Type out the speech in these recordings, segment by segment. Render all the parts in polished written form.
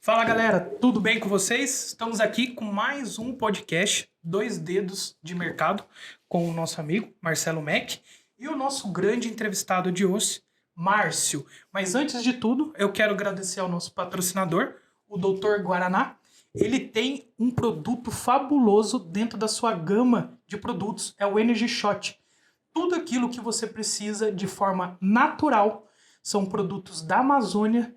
Fala galera, tudo bem com vocês? Estamos aqui com mais um podcast, Dois Dedos de Mercado, com o nosso amigo Marcelo Mack e o nosso grande entrevistado de hoje, Márcio. Mas antes de tudo, eu quero agradecer ao nosso patrocinador, o Dr. Guaraná. Ele tem um produto fabuloso dentro da sua gama de produtos, é o Energy Shot. Tudo aquilo que você precisa de forma natural, são produtos da Amazônia,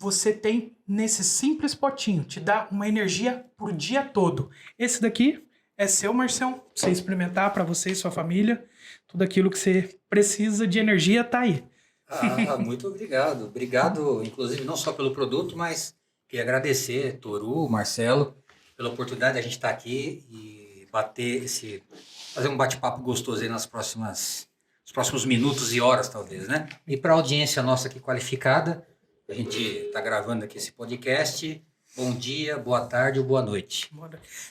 você tem nesse simples potinho, te dá uma energia pro dia todo. Esse daqui é seu, Marcelo, pra você experimentar para você e sua família. Tudo aquilo que você precisa de energia tá aí. Muito obrigado. Obrigado, inclusive, não só pelo produto, mas queria agradecer, Toru, Marcelo, pela oportunidade de a gente estar aqui e fazer um bate-papo gostoso aí nos próximos minutos e horas, talvez, né? E para a audiência nossa aqui qualificada, a gente está gravando aqui esse podcast. Bom dia, boa tarde ou boa noite.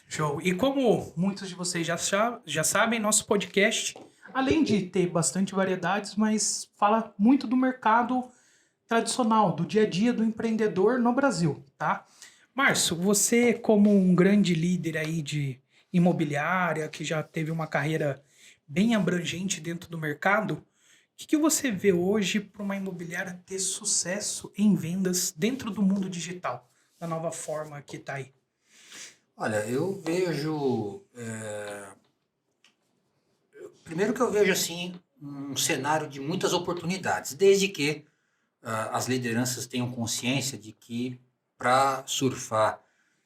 Show. E como muitos de vocês já sabem, nosso podcast, além de ter bastante variedades, mas fala muito do mercado tradicional, do dia a dia do empreendedor no Brasil, tá? Márcio, você como um grande líder aí de imobiliária, que já teve uma carreira bem abrangente dentro do mercado, o que você vê hoje para uma imobiliária ter sucesso em vendas dentro do mundo digital, da nova forma que está aí? Olha, eu vejo... Primeiro que eu vejo assim um cenário de muitas oportunidades, desde que as lideranças tenham consciência de que para surfar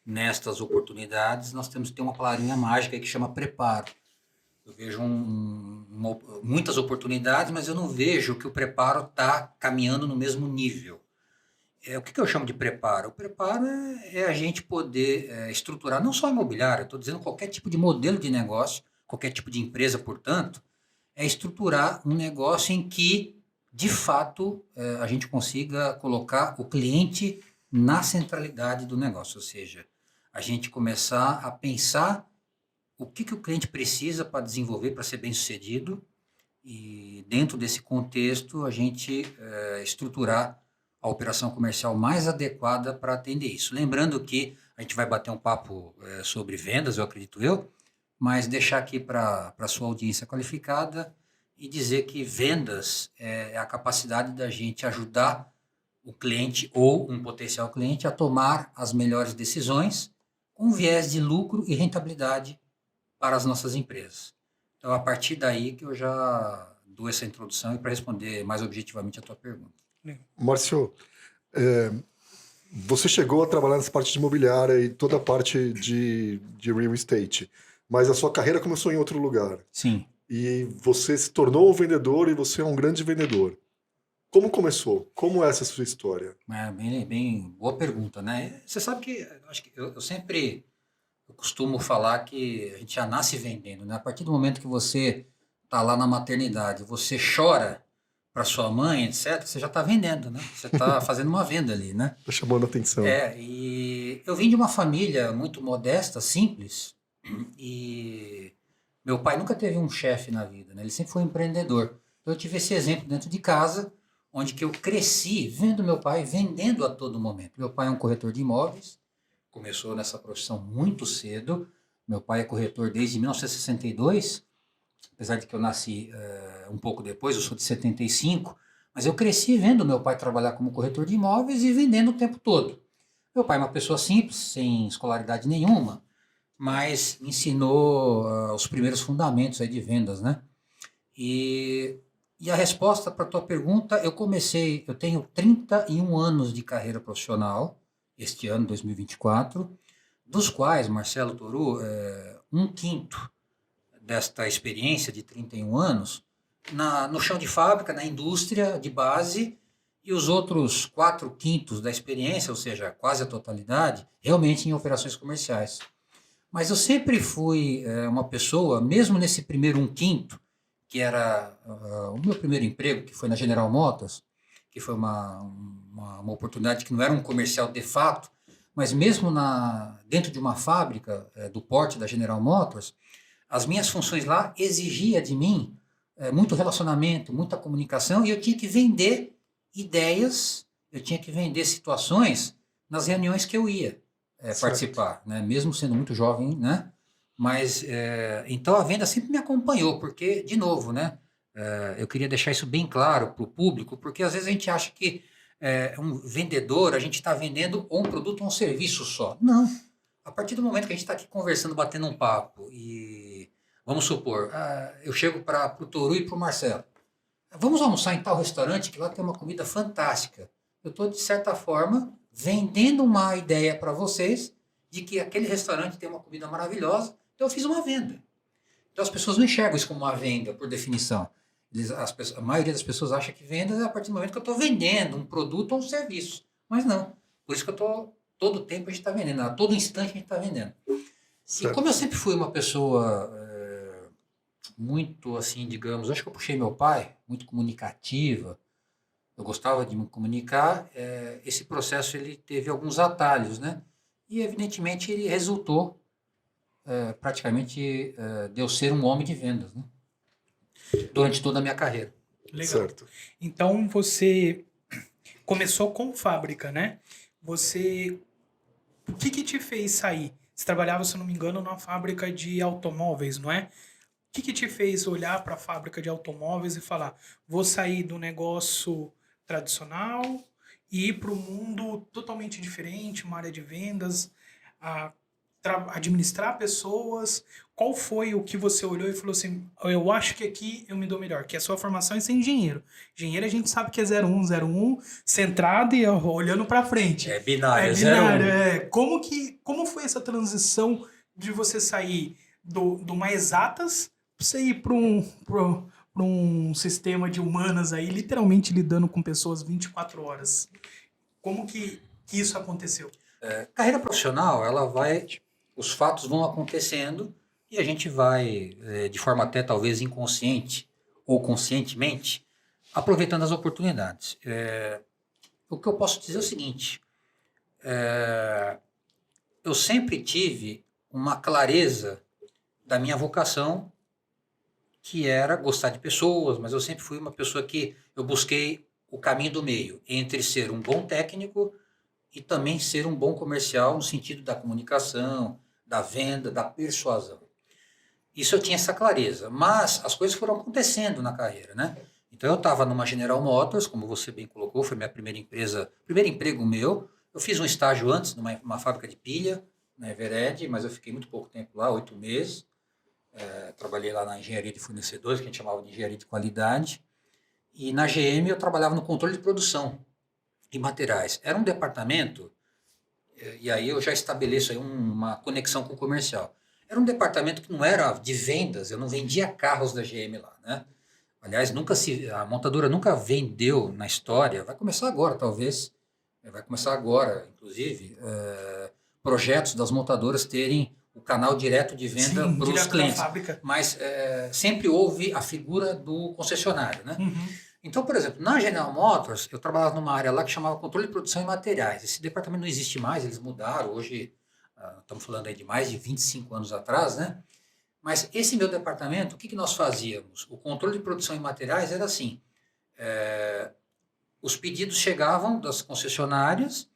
nestas oportunidades nós temos que ter uma palavrinha mágica que chama preparo. Eu vejo muitas oportunidades, mas eu não vejo que o preparo está caminhando no mesmo nível. O que eu chamo de preparo? O preparo é a gente poder estruturar, não só imobiliário, estou dizendo qualquer tipo de modelo de negócio, qualquer tipo de empresa, portanto, é estruturar um negócio em que, de fato, a gente consiga colocar o cliente na centralidade do negócio, ou seja, a gente começar a pensar o que o cliente precisa para desenvolver, para ser bem-sucedido, e dentro desse contexto a gente estruturar a operação comercial mais adequada para atender isso. Lembrando que a gente vai bater um papo sobre vendas, eu acredito mas deixar aqui para a sua audiência qualificada e dizer que vendas é a capacidade da gente ajudar o cliente ou um potencial cliente a tomar as melhores decisões com viés de lucro e rentabilidade para as nossas empresas. Então, a partir daí que eu já dou essa introdução e para responder mais objetivamente a tua pergunta. Márcio, você chegou a trabalhar nessa parte de imobiliária e toda a parte de real estate, mas a sua carreira começou em outro lugar. Sim. E você se tornou um vendedor e você é um grande vendedor. Como começou? Como é essa sua história? Bem boa pergunta, né? Você sabe que, acho que eu sempre costumo falar que a gente já nasce vendendo, né? A partir do momento que você está lá na maternidade, você chora para sua mãe, etc., você já está vendendo, né? Você está fazendo uma venda ali, né? Está chamando a atenção. E eu vim de uma família muito modesta, simples, e meu pai nunca teve um chefe na vida, né? Ele sempre foi um empreendedor. Então eu tive esse exemplo dentro de casa, onde que eu cresci vendo meu pai vendendo a todo momento. Meu pai é um corretor de imóveis, começou nessa profissão muito cedo. Meu pai é corretor desde 1962, apesar de que eu nasci um pouco depois, eu sou de 75, mas eu cresci vendo meu pai trabalhar como corretor de imóveis e vendendo o tempo todo. Meu pai é uma pessoa simples, sem escolaridade nenhuma, mas me ensinou os primeiros fundamentos aí de vendas, né? E a resposta para a tua pergunta, eu tenho 31 anos de carreira profissional, este ano, 2024, dos quais, Marcelo, Toru, um quinto desta experiência de 31 anos no chão de fábrica, na indústria de base, e os outros 4/5 da experiência, ou seja, quase a totalidade, realmente em operações comerciais. Mas eu sempre fui uma pessoa, mesmo nesse primeiro 1/5, que era o meu primeiro emprego, que foi na General Motors, que foi uma oportunidade que não era um comercial de fato, mas mesmo dentro de uma fábrica do porte da General Motors, as minhas funções lá exigia de mim muito relacionamento, muita comunicação, e eu tinha que vender ideias, eu tinha que vender situações nas reuniões que eu ia participar, né? Mesmo sendo muito jovem, né? Mas, então a venda sempre me acompanhou, porque, de novo, né? Eu queria deixar isso bem claro para o público, porque às vezes a gente acha que um vendedor, a gente está vendendo ou um produto ou um serviço só. Não. A partir do momento que a gente está aqui conversando, batendo um papo, e vamos supor, eu chego para o Toru e para o Marcelo. Vamos almoçar em tal restaurante que lá tem uma comida fantástica. Eu estou, de certa forma, vendendo uma ideia para vocês de que aquele restaurante tem uma comida maravilhosa, então eu fiz uma venda. Então as pessoas não enxergam isso como uma venda, por definição. A maioria das pessoas acha que venda é a partir do momento que eu estou vendendo um produto ou um serviço. Mas não. Por isso que todo o tempo a gente está vendendo, a todo instante a gente está vendendo. E como eu sempre fui uma pessoa muito, assim, digamos, acho que eu puxei meu pai, muito comunicativa, eu gostava de me comunicar, esse processo ele teve alguns atalhos, né? E evidentemente ele resultou praticamente de eu ser um homem de vendas, né? Durante toda a minha carreira. Legal. Certo. Então você começou com fábrica, né? O que te fez sair? Você trabalhava, se eu não me engano, numa fábrica de automóveis, não é? O que te fez olhar para a fábrica de automóveis e falar, vou sair do negócio tradicional e ir para um mundo totalmente diferente, uma área de vendas, administrar pessoas? Qual foi o que você olhou e falou assim, eu acho que aqui eu me dou melhor? Que a sua formação é ser engenheiro. Engenheiro a gente sabe que é 01, centrado e olhando para frente. É binário, Como foi essa transição de você sair do mais exatas para você ir para um sistema de humanas aí, literalmente lidando com pessoas 24 horas? Como que isso aconteceu? Carreira profissional, os fatos vão acontecendo e a gente vai, de forma até talvez inconsciente ou conscientemente, aproveitando as oportunidades. O que eu posso dizer é o seguinte, eu sempre tive uma clareza da minha vocação, que era gostar de pessoas, mas eu sempre fui uma pessoa que eu busquei o caminho do meio, entre ser um bom técnico e também ser um bom comercial no sentido da comunicação, da venda, da persuasão. Isso eu tinha essa clareza, mas as coisas foram acontecendo na carreira, né? Então eu estava numa General Motors, como você bem colocou, foi minha primeira empresa, primeiro emprego meu. Eu fiz um estágio antes numa fábrica de pilha, na Evered, mas eu fiquei muito pouco tempo lá, 8 meses. Trabalhei lá na engenharia de fornecedores, que a gente chamava de engenharia de qualidade. E na GM eu trabalhava no controle de produção de materiais. Era um departamento, e aí eu já estabeleço aí uma conexão com o comercial. Era um departamento que não era de vendas, eu não vendia carros da GM lá, né? Aliás, a montadora nunca vendeu na história, vai começar agora talvez, inclusive, projetos das montadoras terem o canal direto de venda para os clientes. Mas sempre houve a figura do concessionário, né? Uhum. Então, por exemplo, na General Motors, eu trabalhava numa área lá que chamava controle de produção e materiais. Esse departamento não existe mais, eles mudaram. Hoje, estamos falando aí de mais de 25 anos atrás, né? Mas esse meu departamento, o que nós fazíamos? O controle de produção e materiais era assim, os pedidos chegavam das concessionárias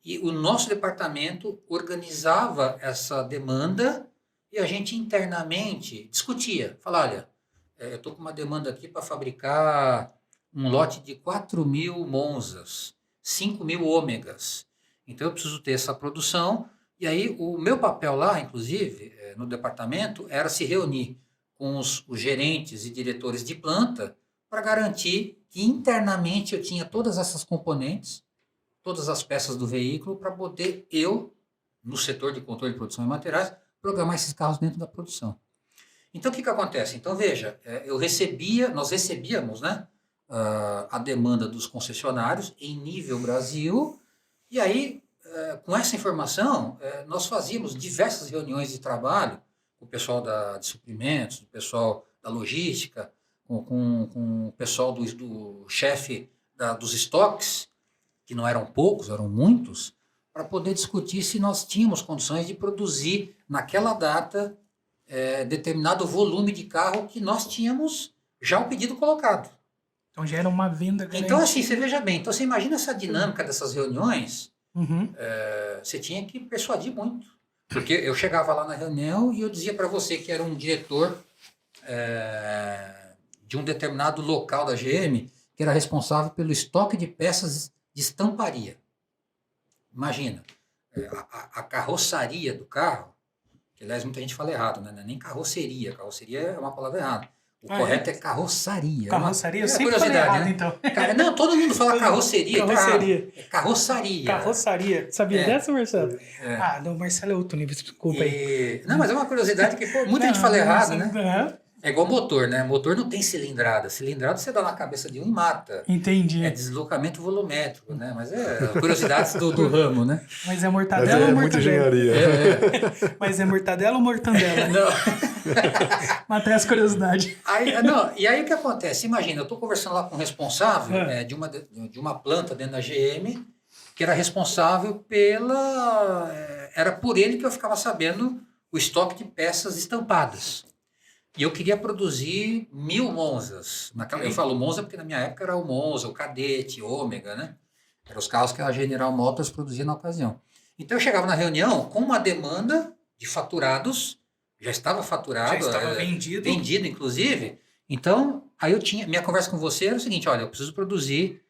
e o nosso departamento organizava essa demanda e a gente internamente discutia. Falava, olha, eu estou com uma demanda aqui para fabricar um lote de 4.000 Monzas, 5.000 Ômegas. Então eu preciso ter essa produção. E aí o meu papel lá, inclusive, no departamento, era se reunir com os gerentes e diretores de planta para garantir que internamente eu tinha todas essas componentes, todas as peças do veículo, para poder no setor de controle de produção e materiais, programar esses carros dentro da produção. Então, o que acontece? Então, veja, nós recebíamos, né, a demanda dos concessionários em nível Brasil, e aí, com essa informação, nós fazíamos diversas reuniões de trabalho com o pessoal de suprimentos, o pessoal da logística, com o pessoal do chefe dos estoques, que não eram poucos, eram muitos, para poder discutir se nós tínhamos condições de produzir naquela data determinado volume de carro que nós tínhamos já o pedido colocado. Então já era uma venda grande. Então assim, você veja bem, então você imagina essa dinâmica dessas reuniões, Uhum. Você tinha que persuadir muito. Porque eu chegava lá na reunião e eu dizia para você que era um diretor de um determinado local da GM que era responsável pelo estoque de peças de estamparia. Imagina, a carroçaria do carro, que aliás muita gente fala errado, né? Não é nem carroceria, carroceria é uma palavra errada. O correto é carroçaria. Carroçaria? Eu É sempre falei errado, então. Não, todo mundo fala carroceria. Carroceria. É carroçaria. Carroçaria. Sabia dessa, Marcelo? Não, o Marcelo é outro nível, desculpa aí. Não, mas é uma curiosidade que muita gente fala errado, né? Uhum. É igual motor, né? Motor não tem cilindrada. Cilindrada você dá na cabeça de um e mata. Entendi. É deslocamento volumétrico, né? Mas é curiosidades do ramo, né? Mas é mortadela ou muita mortadela? engenharia. Mas é mortadela ou mortandela? Não. Matei as curiosidades. E aí o que acontece? Imagina, eu estou conversando lá com o responsável de uma planta dentro da GM, que era responsável era por ele que eu ficava sabendo o estoque de peças estampadas. E eu queria produzir 1000 Monzas. Eu falo Monza porque na minha época era o Monza, o Cadete, o Ômega, né? Eram os carros que a General Motors produzia na ocasião. Então eu chegava na reunião com uma demanda de faturados, já estava faturado. Já estava vendido. Vendido, inclusive. Então, aí minha conversa com você era o seguinte, olha, eu preciso produzir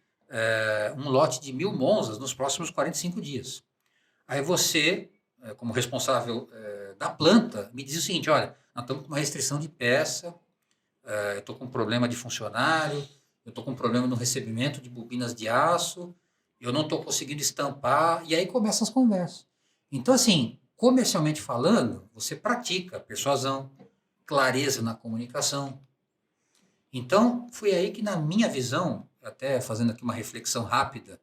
um lote de 1000 Monzas nos próximos 45 dias. Aí você, como responsável da planta, me dizia o seguinte, olha, nós estamos com uma restrição de peça, eu estou com um problema de funcionário, eu estou com um problema no recebimento de bobinas de aço, eu não estou conseguindo estampar, e aí começam as conversas. Então, assim, comercialmente falando, você pratica persuasão, clareza na comunicação. Então, foi aí que, na minha visão, até fazendo aqui uma reflexão rápida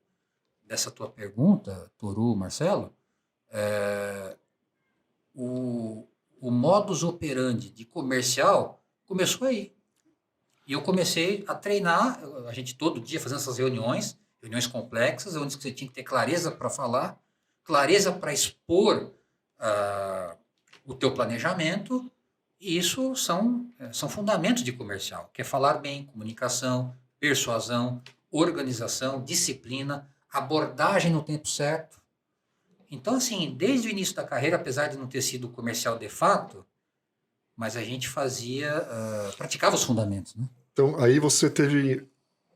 dessa tua pergunta, Toru, Marcelo, o modus operandi de comercial começou aí. E eu comecei a treinar, a gente todo dia fazendo essas reuniões complexas, onde você tinha que ter clareza para falar, clareza para expor o teu planejamento, e isso são fundamentos de comercial, que é falar bem, comunicação, persuasão, organização, disciplina, abordagem no tempo certo. Então, assim, desde o início da carreira, apesar de não ter sido comercial de fato, mas a gente praticava os fundamentos, né? Então, aí você teve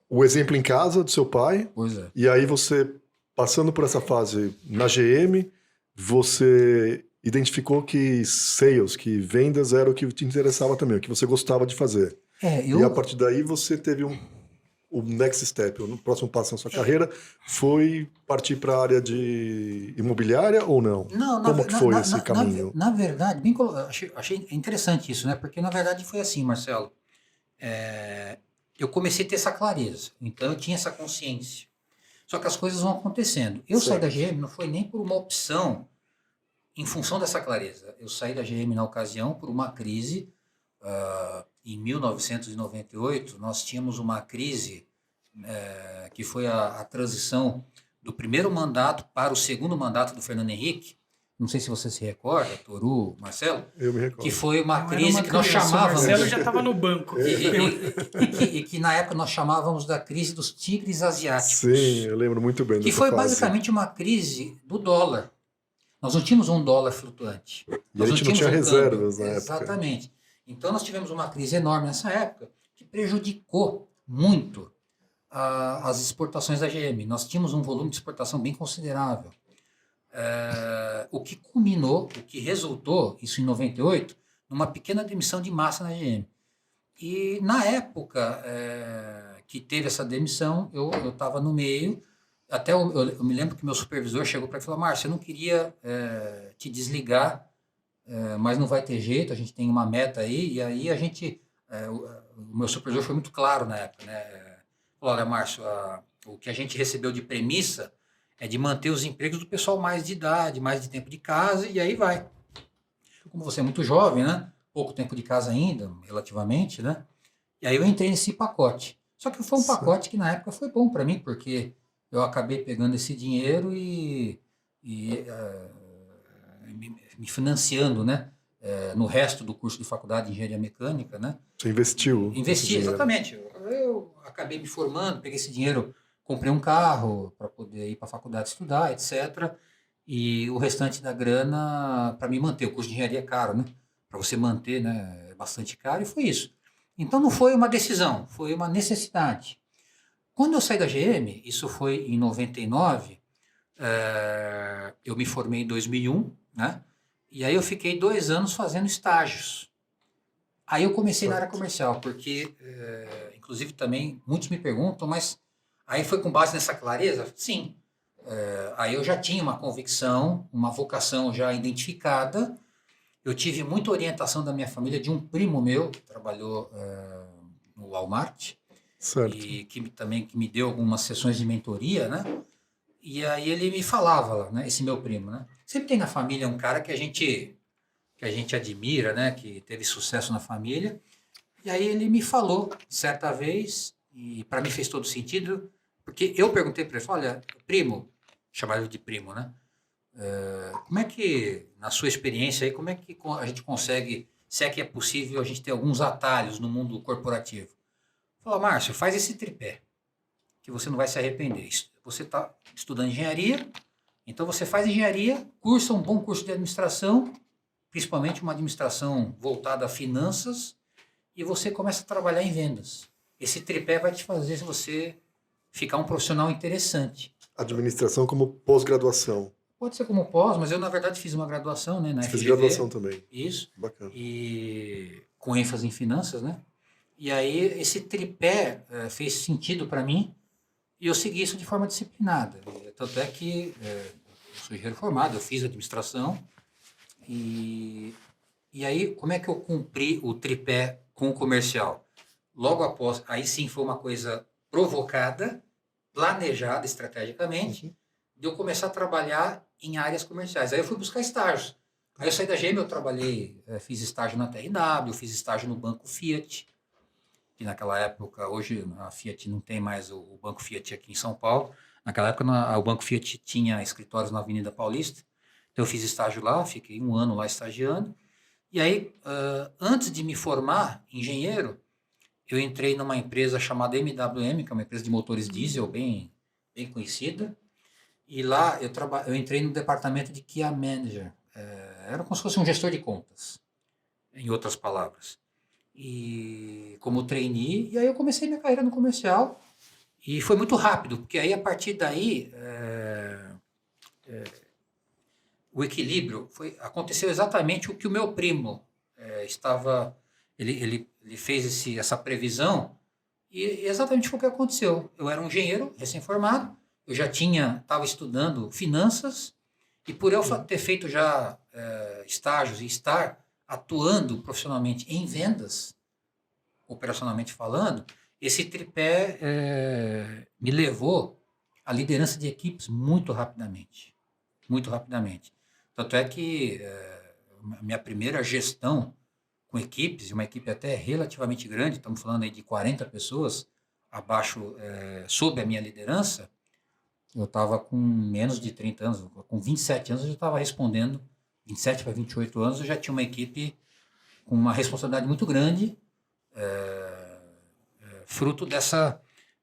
o exemplo em casa do seu pai. Pois é. E aí você, passando por essa fase na GM, você identificou que sales, que vendas era o que te interessava também, o que você gostava de fazer. E a partir daí você teve o next step, o próximo passo na sua carreira, foi partir para a área de imobiliária ou não? Como que foi esse caminho? Na verdade, achei interessante isso, né? Porque na verdade foi assim, Marcelo. Eu comecei a ter essa clareza, então eu tinha essa consciência. Só que as coisas vão acontecendo. Eu saí da GM não foi nem por uma opção em função dessa clareza. Eu saí da GM na ocasião por uma crise. Em 1998, nós tínhamos uma crise que foi a transição do primeiro mandato para o segundo mandato do Fernando Henrique. Não sei se você se recorda, Toru, Marcelo. Eu me recordo. Que foi uma crise que nós chamávamos... O Marcelo já estava no banco. E que na época nós chamávamos da crise dos tigres asiáticos. Sim, eu lembro muito bem dessa Que foi fase. basicamente uma crise do dólar. Nós não tínhamos um dólar flutuante. E a gente não tinha reservas na época. Exatamente. Então nós tivemos uma crise enorme nessa época que prejudicou muito as exportações da GM. Nós tínhamos um volume de exportação bem considerável. O que culminou, o que resultou, isso em 98, numa pequena demissão de massa na GM. E na época que teve essa demissão, eu estava no meio, até eu me lembro que meu supervisor chegou para mim e falou: Márcio, eu não queria te desligar, mas não vai ter jeito, a gente tem uma meta aí, e aí a gente, o meu supervisor foi muito claro na época, né? Falou: olha, Márcio, o que a gente recebeu de premissa é de manter os empregos do pessoal mais de idade, mais de tempo de casa, e aí vai. Como você é muito jovem, né? Pouco tempo de casa ainda, relativamente, né? E aí eu entrei nesse pacote. Só que foi um pacote que na época foi bom para mim, porque eu acabei pegando esse dinheiro e me financiando, né? No resto do curso de faculdade de engenharia mecânica, né? Você investiu? Investi, exatamente. Eu acabei me formando, peguei esse dinheiro comprei um carro para poder ir para a faculdade estudar, etc. E o restante da grana para me manter. O curso de engenharia é caro, né? Para você manter, né, é bastante caro, e foi isso. Então não foi uma decisão, foi uma necessidade. Quando eu saí da GM, isso foi em 99, eu me formei em 2001, né? E aí eu fiquei 2 anos fazendo estágios. Aí eu comecei na área comercial, porque, inclusive também, muitos me perguntam, mas aí foi com base nessa clareza? Sim. Aí eu já tinha uma convicção, uma vocação já identificada. Eu tive muita orientação da minha família, de um primo meu, que trabalhou no Walmart, Certo. e que me deu algumas sessões de mentoria, né? E aí ele me falava, né, esse meu primo, né? Sempre tem na família um cara que a gente admira, né, que teve sucesso na família. E aí ele me falou certa vez, e para mim fez todo sentido, porque eu perguntei para ele, olha, primo, chamava ele de primo, né? Como é que, na sua experiência aí, como é que a gente consegue, se é que é possível a gente ter alguns atalhos no mundo corporativo? Falou, Márcio, faz esse tripé, que você não vai se arrepender. Você está estudando engenharia, então você faz engenharia, cursa um bom curso de administração, principalmente uma administração voltada a finanças, e você começa a trabalhar em vendas. Esse tripé vai te fazer você ficar um profissional interessante. Administração como pós-graduação. Pode ser como pós, mas eu, na verdade, fiz uma graduação, né, na FGV. Fiz graduação também. Isso. Bacana. E com ênfase em finanças, né? E aí esse tripé fez sentido para mim, e eu segui isso de forma disciplinada. Tanto é que eu sou engenheiro formado, eu fiz administração, e aí como é que eu cumpri o tripé com o comercial? Logo após, aí sim foi uma coisa provocada, planejada estrategicamente, de eu começar a trabalhar em áreas comerciais. Aí eu fui buscar estágios. Aí eu saí da GM, eu trabalhei, fiz estágio na TRW, fiz estágio no Banco Fiat, que naquela época, hoje a Fiat não tem mais o Banco Fiat aqui em São Paulo. Naquela época o Banco Fiat tinha escritórios na Avenida Paulista. Então eu fiz estágio lá, fiquei 1 ano lá estagiando. E aí, antes de me formar engenheiro, eu entrei numa empresa chamada MWM, que é uma empresa de motores diesel bem conhecida. E lá eu entrei no departamento de Key Manager. Era como se fosse um gestor de contas, em outras palavras. E como trainee, e aí eu comecei minha carreira no comercial. E foi muito rápido, porque aí a partir daí o equilíbrio aconteceu exatamente o que o meu primo estava. Ele fez essa previsão, e exatamente foi o que aconteceu. Eu era um engenheiro recém-formado, eu já estava estudando finanças, e por eu ter feito já estágios e estar atuando profissionalmente em vendas, operacionalmente falando, esse tripé me levou à liderança de equipes muito rapidamente. Muito rapidamente. Tanto é que a minha primeira gestão com equipes, uma equipe até relativamente grande, estamos falando aí de 40 pessoas, abaixo, sob a minha liderança, eu estava com menos de 30 anos, com 27 anos eu já estava respondendo, 27 para 28 anos eu já tinha uma equipe com uma responsabilidade muito grande, fruto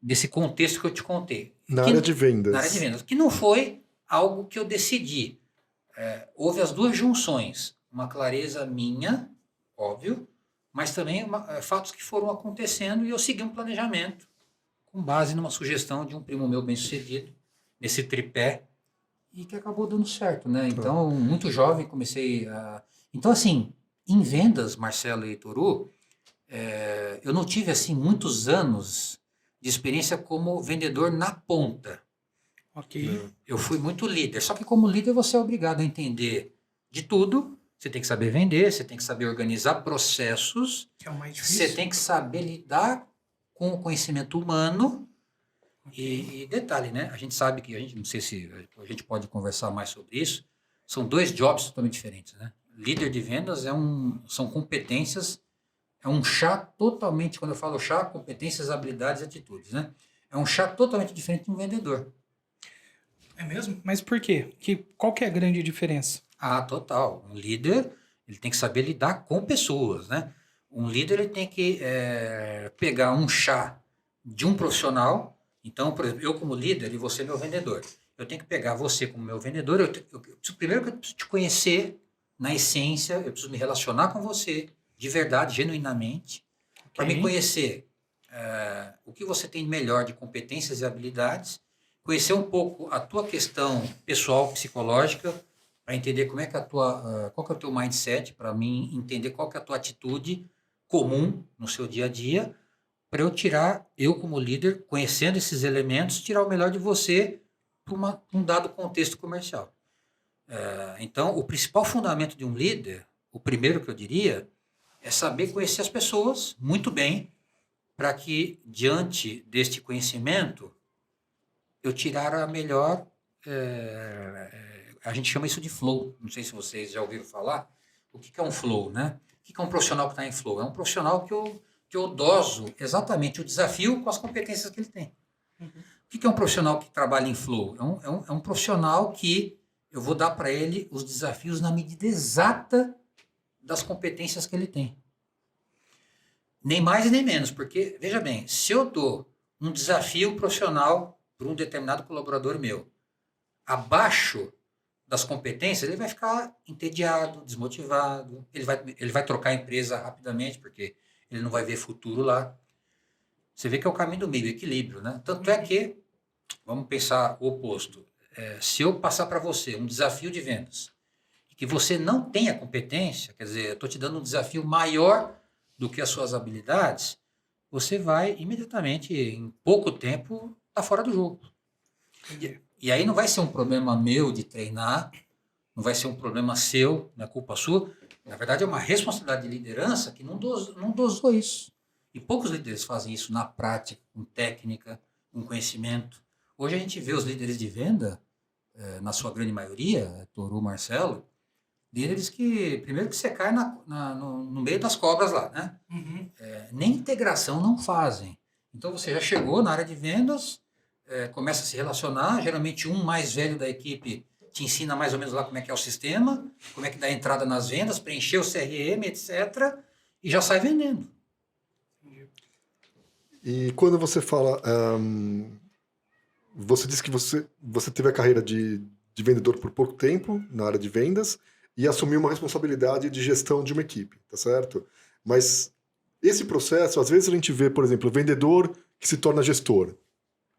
desse contexto que eu te contei. Na área de vendas. Na área de vendas, que não foi algo que eu decidi. Houve as duas junções, uma clareza minha, óbvio, mas também fatos que foram acontecendo, e eu segui um planejamento com base numa sugestão de um primo meu bem-sucedido, nesse tripé, e que acabou dando certo, né? Então, muito jovem, comecei a... Então, assim, em vendas, Marcelo e Toru, eu não tive, assim, muitos anos de experiência como vendedor na ponta. Ok. Eu fui muito líder, só que como líder você é obrigado a entender de tudo, você tem que saber vender, você tem que saber organizar processos, Que é o mais difícil. você tem que saber lidar com o conhecimento humano. E detalhe, né? A gente sabe que, não sei se a gente pode conversar mais sobre isso, são 2 jobs totalmente diferentes, né? Líder de vendas são competências, é um chá totalmente, quando eu falo chá, competências, habilidades e atitudes, né? É um chá totalmente diferente de um vendedor. É mesmo? Mas por quê? Qual que é a grande diferença? Total. Um líder, ele tem que saber lidar com pessoas, né? Um líder, ele tem que pegar um chá de um profissional, Então, por exemplo, eu como líder e você meu vendedor. Eu tenho que pegar você como meu vendedor. Primeiro que eu preciso te conhecer na essência, eu preciso me relacionar com você de verdade, genuinamente, para me conhecer o que você tem melhor de competências e habilidades, conhecer um pouco a tua questão pessoal, psicológica, para entender como é que qual que é o teu mindset, para mim entender qual que é a tua atitude comum no seu dia a dia, para eu como líder, conhecendo esses elementos, tirar o melhor de você para um dado contexto comercial. Então, o principal fundamento de um líder, o primeiro que eu diria, é saber conhecer as pessoas muito bem, para que, diante deste conhecimento, eu tirar a melhor... a gente chama isso de flow. Não sei se vocês já ouviram falar. O que é um flow, né? O que é um profissional que está em flow? É um profissional que eu doso exatamente o desafio com as competências que ele tem. Uhum. O que é um profissional que trabalha em flow? É um profissional que eu vou dar para ele os desafios na medida exata das competências que ele tem. Nem mais e nem menos, porque, veja bem, se eu dou um desafio profissional para um determinado colaborador meu, abaixo das competências, ele vai ficar entediado, desmotivado, ele vai trocar a empresa rapidamente, porque ele não vai ver futuro lá. Você vê que é o caminho do meio, equilíbrio, né? Tanto é que, vamos pensar o oposto, se eu passar para você um desafio de vendas, e que você não tenha competência, quer dizer, eu estou te dando um desafio maior do que as suas habilidades, você vai imediatamente, em pouco tempo, estar fora do jogo. E aí não vai ser um problema meu de treinar, não vai ser um problema seu, não é culpa sua. Na verdade, é uma responsabilidade de liderança que não dosou isso. E poucos líderes fazem isso na prática, com técnica, com conhecimento. Hoje a gente vê os líderes de venda, na sua grande maioria, Toru, Marcelo, líderes que, primeiro que você cai no meio das cobras lá, né? Uhum. Nem integração não fazem. Então você já chegou na área de vendas, começa a se relacionar, geralmente um mais velho da equipe te ensina mais ou menos lá como é que é o sistema, como é que dá entrada nas vendas, preencher o CRM, etc., e já sai vendendo. E quando você fala... você disse que você teve a carreira de vendedor por pouco tempo na área de vendas e assumiu uma responsabilidade de gestão de uma equipe, tá certo? Mas esse processo, às vezes a gente vê, por exemplo, vendedor que se torna gestor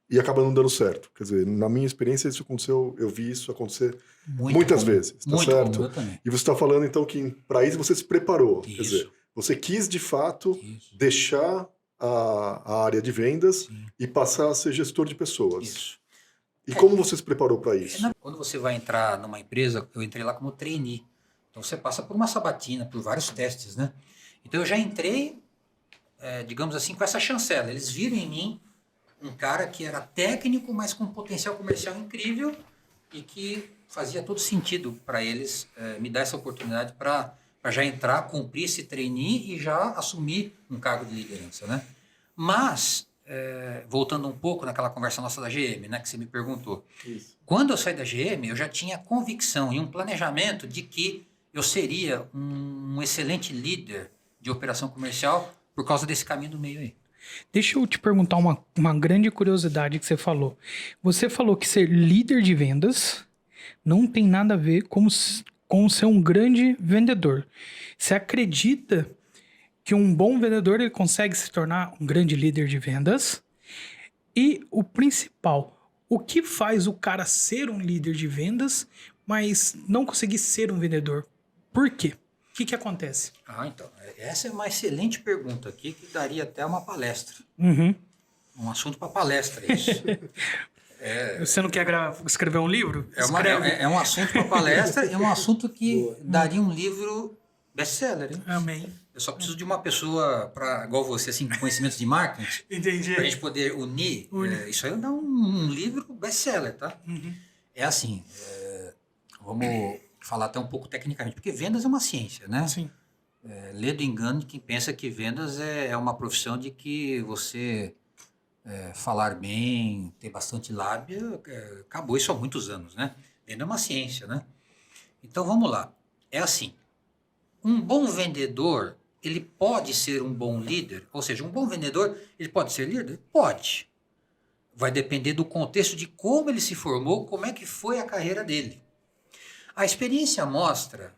e acaba não dando certo. Quer dizer, na minha experiência isso aconteceu, eu vi isso acontecer muitas vezes, tá certo? E você está falando então que para isso você se preparou, quer dizer, você quis de fato deixar a área de vendas e passar a ser gestor de pessoas. Isso. E como você se preparou para isso? Quando você vai entrar numa empresa, eu entrei lá como trainee. Então você passa por uma sabatina, por vários testes, né? Então eu já entrei, digamos assim, com essa chancela. Eles viram em mim um cara que era técnico, mas com potencial comercial incrível e que fazia todo sentido para eles me dar essa oportunidade para já entrar, cumprir esse trainee e já assumir um cargo de liderança, né? Mas, voltando um pouco naquela conversa nossa da GM, né, que você me perguntou. Isso. Quando eu saí da GM, eu já tinha convicção e um planejamento de que eu seria um excelente líder de operação comercial por causa desse caminho do meio aí. Deixa eu te perguntar uma grande curiosidade que você falou. Você falou que ser líder de vendas não tem nada a ver com ser um grande vendedor. Você acredita que um bom vendedor ele consegue se tornar um grande líder de vendas? E o principal, o que faz o cara ser um líder de vendas, mas não conseguir ser um vendedor? Por quê? O que acontece? Então, essa é uma excelente pergunta aqui que daria até uma palestra. Uhum. Um assunto para palestra, isso. Você não quer escrever um livro? É um assunto para palestra e é um assunto que daria um livro best-seller. Amém. Eu só preciso de uma pessoa, igual você, assim, com conhecimentos de marketing. Entendi. Para a gente poder unir. Isso aí dá um livro best-seller, tá? Uhum. É assim, vamos falar até um pouco tecnicamente, porque vendas é uma ciência, né? Sim. Lê do engano de quem pensa que vendas é uma profissão de que você falar bem, ter bastante lábia, acabou isso há muitos anos, né? Venda é uma ciência, né? Então vamos lá. É assim, um bom vendedor, ele pode ser um bom líder, ou seja, um bom vendedor, ele pode ser líder? Pode. vai depender do contexto de como ele se formou, como é que foi a carreira dele. A experiência mostra,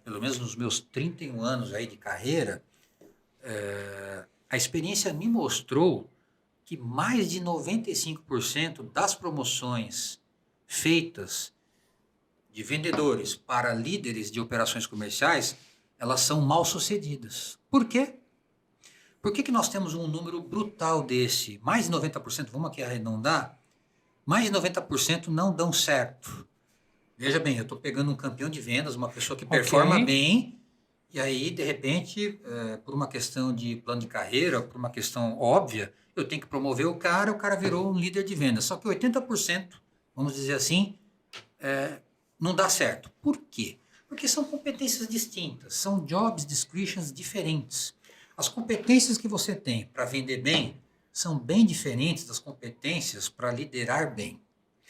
pelo menos nos meus 31 anos aí de carreira, a experiência me mostrou que mais de 95% das promoções feitas de vendedores para líderes de operações comerciais, elas são mal sucedidas. Por quê? Por que nós temos um número brutal desse? Mais de 90%, vamos aqui arredondar, mais de 90% não dão certo. Veja bem, eu estou pegando um campeão de vendas, uma pessoa que performa bem, e aí, de repente, por uma questão de plano de carreira, por uma questão óbvia, eu tenho que promover o cara virou um líder de vendas. Só que 80%, vamos dizer assim, não dá certo. Por quê? Porque são competências distintas, são jobs descriptions diferentes. As competências que você tem para vender bem são bem diferentes das competências para liderar bem.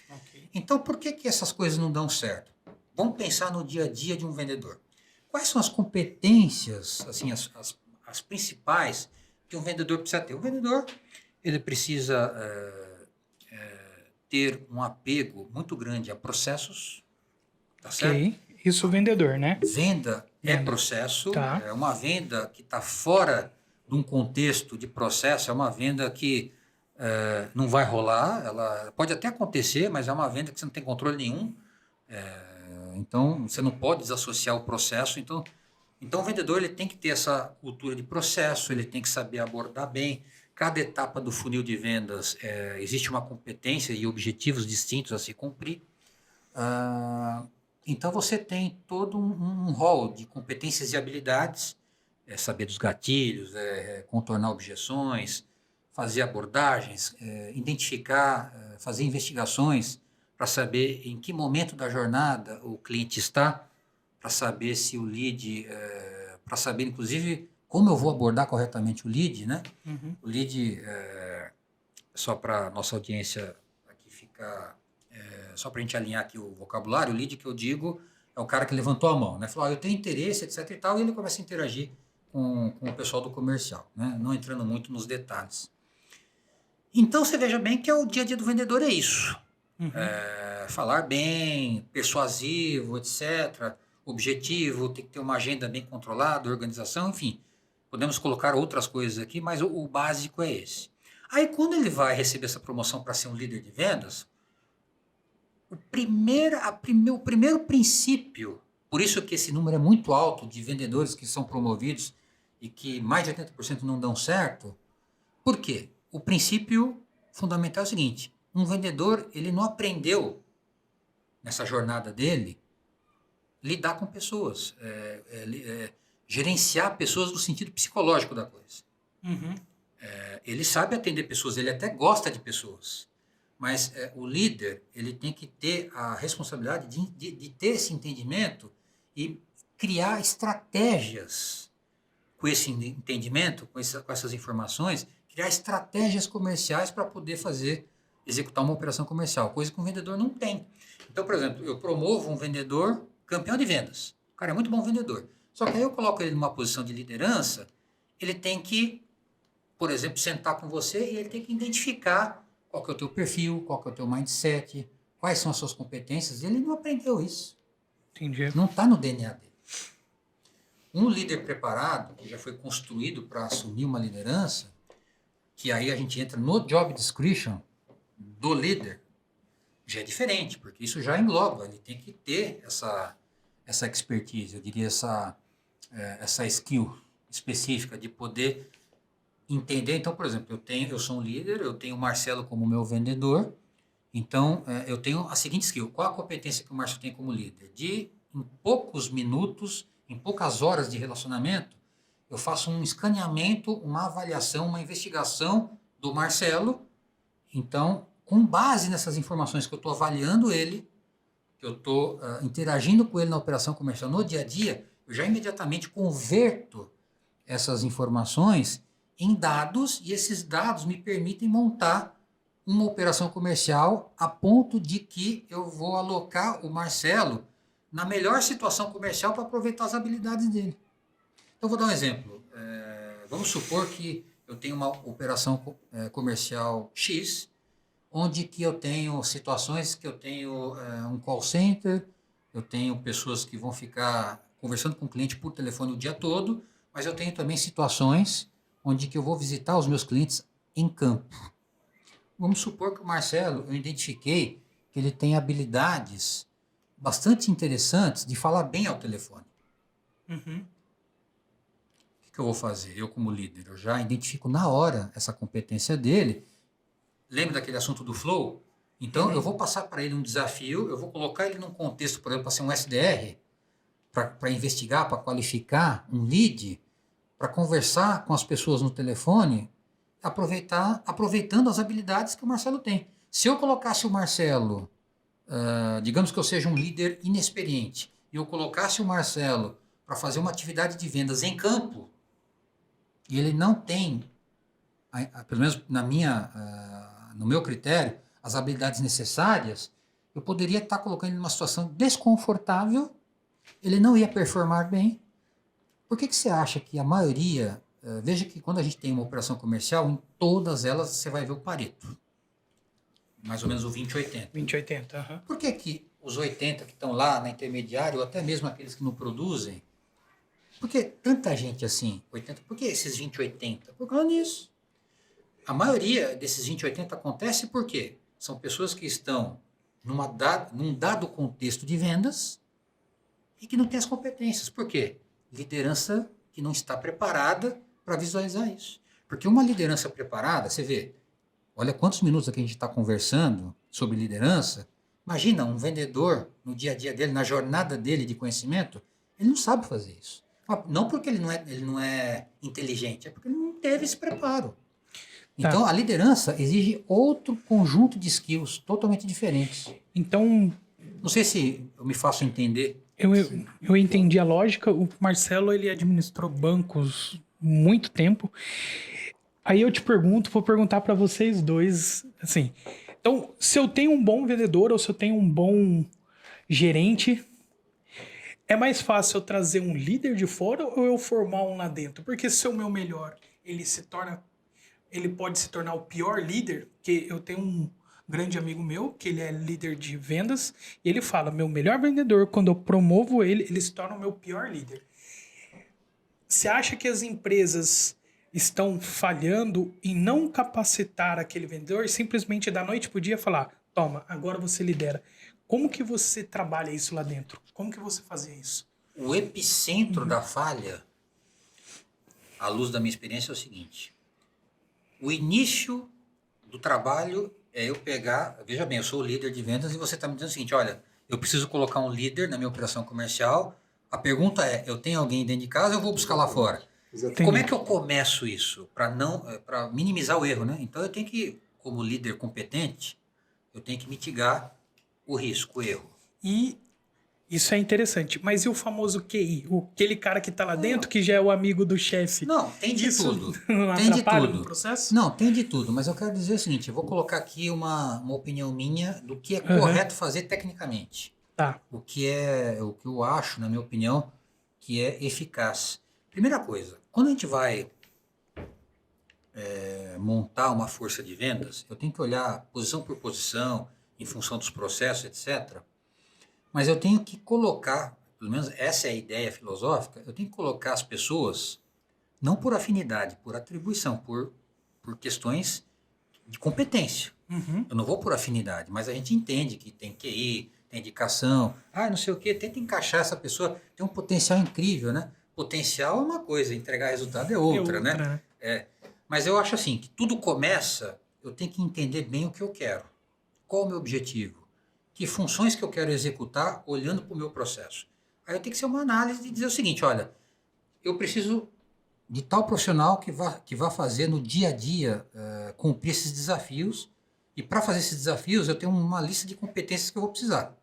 Okay. Então, por que essas coisas não dão certo? Vamos pensar no dia a dia de um vendedor. Quais são as competências, assim, as principais que um vendedor precisa ter? O vendedor, ele precisa ter um apego muito grande a processos, tá certo? Isso o vendedor, né? Venda é processo, é uma venda que está fora de um contexto de processo, é uma venda que não vai rolar, ela pode até acontecer, mas é uma venda que você não tem controle nenhum, então você não pode desassociar o processo, então o vendedor ele tem que ter essa cultura de processo, ele tem que saber abordar bem, cada etapa do funil de vendas existe uma competência e objetivos distintos a se cumprir, então você tem todo um rol de competências e habilidades, saber dos gatilhos, contornar objeções, fazer abordagens, identificar, fazer investigações para saber em que momento da jornada o cliente está, para saber se o lead, para saber inclusive como eu vou abordar corretamente o lead, né? Uhum. O lead, só para nossa audiência aqui ficar... só para a gente alinhar aqui o vocabulário, o lead que eu digo é o cara que levantou a mão, né? Falou, eu tenho interesse, etc e tal, e ele começa a interagir com o pessoal do comercial, né? Não entrando muito nos detalhes. Então, você veja bem que o dia a dia do vendedor é isso. Uhum. Falar bem, persuasivo, etc. Objetivo, tem que ter uma agenda bem controlada, organização, enfim. Podemos colocar outras coisas aqui, mas o básico é esse. Aí, quando ele vai receber essa promoção para ser um líder de vendas, o primeiro princípio, por isso que esse número é muito alto de vendedores que são promovidos e que mais de 80% não dão certo, por quê? O princípio fundamental é o seguinte, um vendedor ele não aprendeu nessa jornada dele lidar com pessoas, gerenciar pessoas no sentido psicológico da coisa. Uhum. Ele sabe atender pessoas, ele até gosta de pessoas. Mas o líder ele tem que ter a responsabilidade de ter esse entendimento e criar estratégias com esse entendimento, com essas informações, criar estratégias comerciais para poder executar uma operação comercial, coisa que um vendedor não tem. Então, por exemplo, eu promovo um vendedor campeão de vendas. O cara é muito bom vendedor. Só que aí eu coloco ele numa posição de liderança, ele tem que, por exemplo, sentar com você e ele tem que identificar qual que é o teu perfil, qual que é o teu mindset, quais são as suas competências. Ele não aprendeu isso. Entendi. Não está no DNA dele. Um líder preparado, que já foi construído para assumir uma liderança, que aí a gente entra no job description do líder, já é diferente, porque isso já engloba, ele tem que ter essa expertise, eu diria essa skill específica de poder entender. Então, por exemplo, eu sou um líder, eu tenho o Marcelo como meu vendedor, então eu tenho a seguinte skill. Qual a competência que o Marcelo tem como líder? Em poucos minutos, em poucas horas de relacionamento, eu faço um escaneamento, uma avaliação, uma investigação do Marcelo. Então, com base nessas informações que eu estou avaliando ele, que eu estou interagindo com ele na operação comercial no dia a dia, eu já imediatamente converto essas informações em dados, e esses dados me permitem montar uma operação comercial a ponto de que eu vou alocar o Marcelo na melhor situação comercial para aproveitar as habilidades dele. Então, vou dar um exemplo. Vamos supor que eu tenho uma operação comercial X onde que eu tenho situações que eu tenho um call center, eu tenho pessoas que vão ficar conversando com o cliente por telefone o dia todo, mas eu tenho também situações onde que eu vou visitar os meus clientes em campo. Vamos supor que o Marcelo, eu identifiquei que ele tem habilidades bastante interessantes de falar bem ao telefone. Uhum. O que eu vou fazer? Eu, como líder, eu já identifico na hora essa competência dele. Lembra daquele assunto do flow? Então, eu vou passar para ele um desafio, eu vou colocar ele num contexto, por exemplo, para ser um SDR, para investigar, para qualificar um lead, para conversar com as pessoas no telefone, aproveitando as habilidades que o Marcelo tem. Se eu colocasse o Marcelo, digamos que eu seja um líder inexperiente, e eu colocasse o Marcelo para fazer uma atividade de vendas em campo, e ele não tem, pelo menos no meu critério, as habilidades necessárias, eu poderia estar colocando ele numa situação desconfortável, ele não ia performar bem. Por que você acha que a maioria, veja que quando a gente tem uma operação comercial, em todas elas você vai ver o Pareto, mais ou menos o 20-80. 20-80, uhum. Por que os 80 que estão lá na intermediária, ou até mesmo aqueles que não produzem, por que tanta gente assim, 80, por que esses 20-80? Por causa disso. A maioria desses 20-80 acontece porque são pessoas que estão num dado contexto de vendas e que não têm as competências. Por quê? Liderança que não está preparada para visualizar isso. Porque uma liderança preparada, você vê, olha quantos minutos aqui a gente está conversando sobre liderança. Imagina um vendedor no dia a dia dele, na jornada dele de conhecimento, ele não sabe fazer isso. Não porque ele não é inteligente, é porque ele não teve esse preparo. Então, a liderança exige outro conjunto de skills totalmente diferentes. Então, não sei se eu me faço entender. Eu entendi a lógica. O Marcelo, ele administrou bancos muito tempo. Aí eu vou perguntar para vocês dois, assim. Então, se eu tenho um bom vendedor ou se eu tenho um bom gerente, é mais fácil eu trazer um líder de fora ou eu formar um lá dentro? Porque se o meu melhor, ele pode se tornar o pior líder, que eu tenho um grande amigo meu, que ele é líder de vendas, e ele fala, meu melhor vendedor, quando eu promovo ele, ele se torna o meu pior líder. Você acha que as empresas estão falhando em não capacitar aquele vendedor e simplesmente da noite pro dia falar, toma, agora você lidera? Como que você trabalha isso lá dentro? Como que você fazia isso? O epicentro da falha, à luz da minha experiência, é o seguinte. O início do trabalho é eu pegar... Veja bem, eu sou o líder de vendas e você está me dizendo o seguinte, olha, eu preciso colocar um líder na minha operação comercial. A pergunta é, eu tenho alguém dentro de casa ou eu vou buscar lá fora? Exatamente. Como é que eu começo isso? Para minimizar o erro, né? Então eu tenho que, como líder competente, eu tenho que mitigar o risco, o erro. E isso é interessante. Mas e o famoso QI? Aquele cara que está lá dentro, que já é o amigo do chefe? Não, tem de tudo. Não tem de atrapalha tudo. No processo? Não, tem de tudo. Mas eu quero dizer o seguinte, eu vou colocar aqui uma opinião minha do que é correto fazer tecnicamente. Tá. O que eu acho, na minha opinião, que é eficaz. Primeira coisa, quando a gente vai montar uma força de vendas, eu tenho que olhar posição por posição, em função dos processos, etc. Mas eu tenho que colocar, pelo menos essa é a ideia filosófica, eu tenho que colocar as pessoas, não por afinidade, por atribuição, por questões de competência. Uhum. Eu não vou por afinidade, mas a gente entende que tem QI, tem indicação, não sei o quê, tenta encaixar essa pessoa, tem um potencial incrível, né? Potencial é uma coisa, entregar resultado é outra, né? Mas eu acho assim, que tudo começa, eu tenho que entender bem o que eu quero. Qual o meu objetivo? Que funções que eu quero executar olhando para o meu processo? Aí eu tenho que ser uma análise de dizer o seguinte, olha, eu preciso de tal profissional que vá fazer no dia a dia cumprir esses desafios, e para fazer esses desafios eu tenho uma lista de competências que eu vou precisar.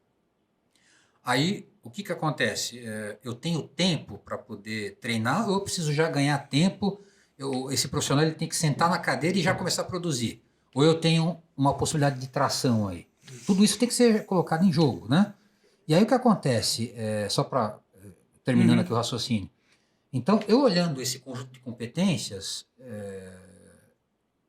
Aí, o que acontece? Eu tenho tempo para poder treinar ou eu preciso já ganhar tempo? Esse profissional ele tem que sentar na cadeira e já começar a produzir. Ou eu tenho uma possibilidade de tração aí. Tudo isso tem que ser colocado em jogo, né? E aí o que acontece, só para terminando aqui o raciocínio. Então, eu olhando esse conjunto de competências,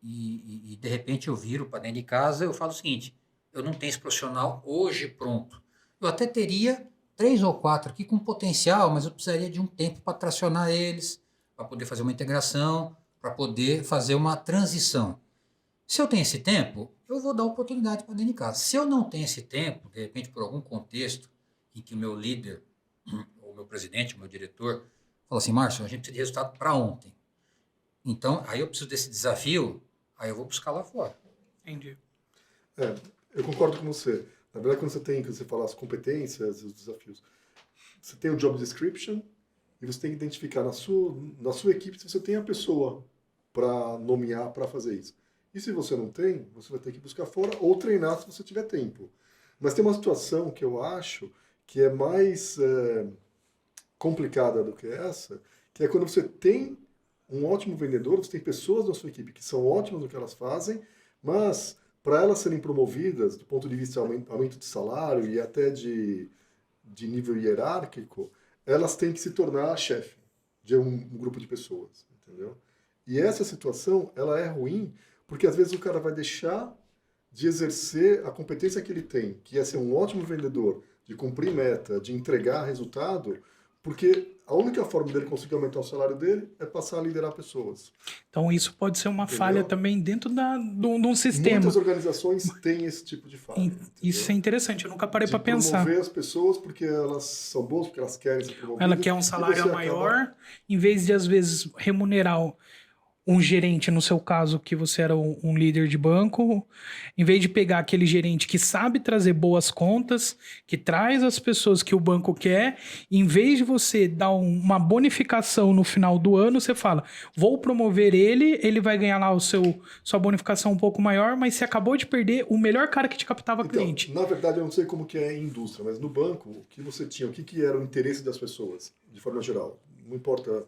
e de repente eu viro para dentro de casa, eu falo o seguinte, eu não tenho esse profissional hoje pronto. Eu até teria 3 ou 4 aqui com potencial, mas eu precisaria de um tempo para tracionar eles, para poder fazer uma integração, para poder fazer uma transição. Se eu tenho esse tempo, eu vou dar oportunidade para dentro de casa. Se eu não tenho esse tempo, de repente por algum contexto em que o meu líder, ou meu presidente, o meu diretor, fala assim, Márcio, a gente precisa de resultado para ontem. Então, aí eu preciso desse desafio, aí eu vou buscar lá fora. Entendi. Eu concordo com você. Na verdade, quando você fala as competências, os desafios, você tem o job description e você tem que identificar na sua equipe se você tem a pessoa para nomear para fazer isso. E se você não tem, você vai ter que buscar fora ou treinar se você tiver tempo. Mas tem uma situação que eu acho que é mais complicada do que essa, que é quando você tem um ótimo vendedor, você tem pessoas na sua equipe que são ótimas no que elas fazem, mas para elas serem promovidas do ponto de vista de aumento de salário e até de nível hierárquico, elas têm que se tornar chefe de um grupo de pessoas, entendeu? E essa situação, ela é ruim, porque às vezes o cara vai deixar de exercer a competência que ele tem, que é ser um ótimo vendedor, de cumprir meta, de entregar resultado, porque a única forma dele conseguir aumentar o salário dele é passar a liderar pessoas. Então isso pode ser uma falha também dentro de um sistema. Muitas organizações têm esse tipo de falha. Isso é interessante, eu nunca parei para pensar. Promover as pessoas porque elas são boas, porque elas querem ser promovidas. Ela quer um salário maior, em vez de às vezes remunerar um gerente, no seu caso, que você era um líder de banco, em vez de pegar aquele gerente que sabe trazer boas contas, que traz as pessoas que o banco quer, em vez de você dar uma bonificação no final do ano, você fala, vou promover ele vai ganhar lá sua bonificação um pouco maior, mas você acabou de perder o melhor cara que te captava cliente. Na verdade, eu não sei como que é a indústria, mas no banco, o que você tinha, o que era o interesse das pessoas, de forma geral, não importa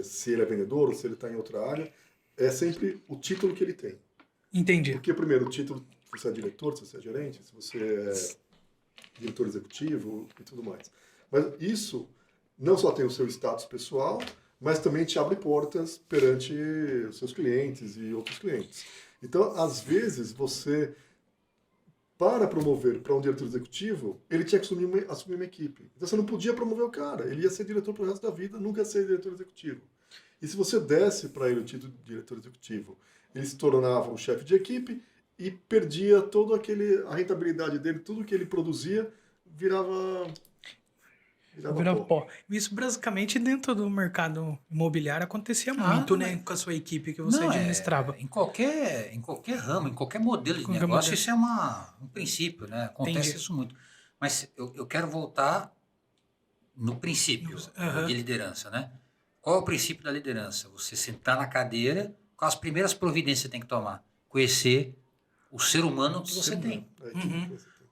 se ele é vendedor ou se ele está em outra área, é sempre o título que ele tem. Entendi. Porque, primeiro, o título, se você é diretor, se você é gerente, se você é diretor executivo e tudo mais. Mas isso não só tem o seu status pessoal, mas também te abre portas perante os seus clientes e outros clientes. Então, às vezes, você, para promover para um diretor executivo, ele tinha que assumir uma equipe. Então você não podia promover o cara, ele ia ser diretor para o resto da vida, nunca ia ser diretor executivo. E se você desse para ele o título de diretor executivo, ele se tornava um chefe de equipe e perdia toda a rentabilidade dele, tudo que ele produzia virava pó. Isso basicamente dentro do mercado imobiliário acontecia muito, né? Com a sua equipe que você administrava. Em qualquer ramo, em qualquer modelo de negócio, isso é um princípio, né? Acontece isso muito. Mas eu quero voltar no princípio de liderança, né? Qual é o princípio da liderança? Você sentar na cadeira, quais as primeiras providências você tem que tomar? Conhecer o ser humano que você tem.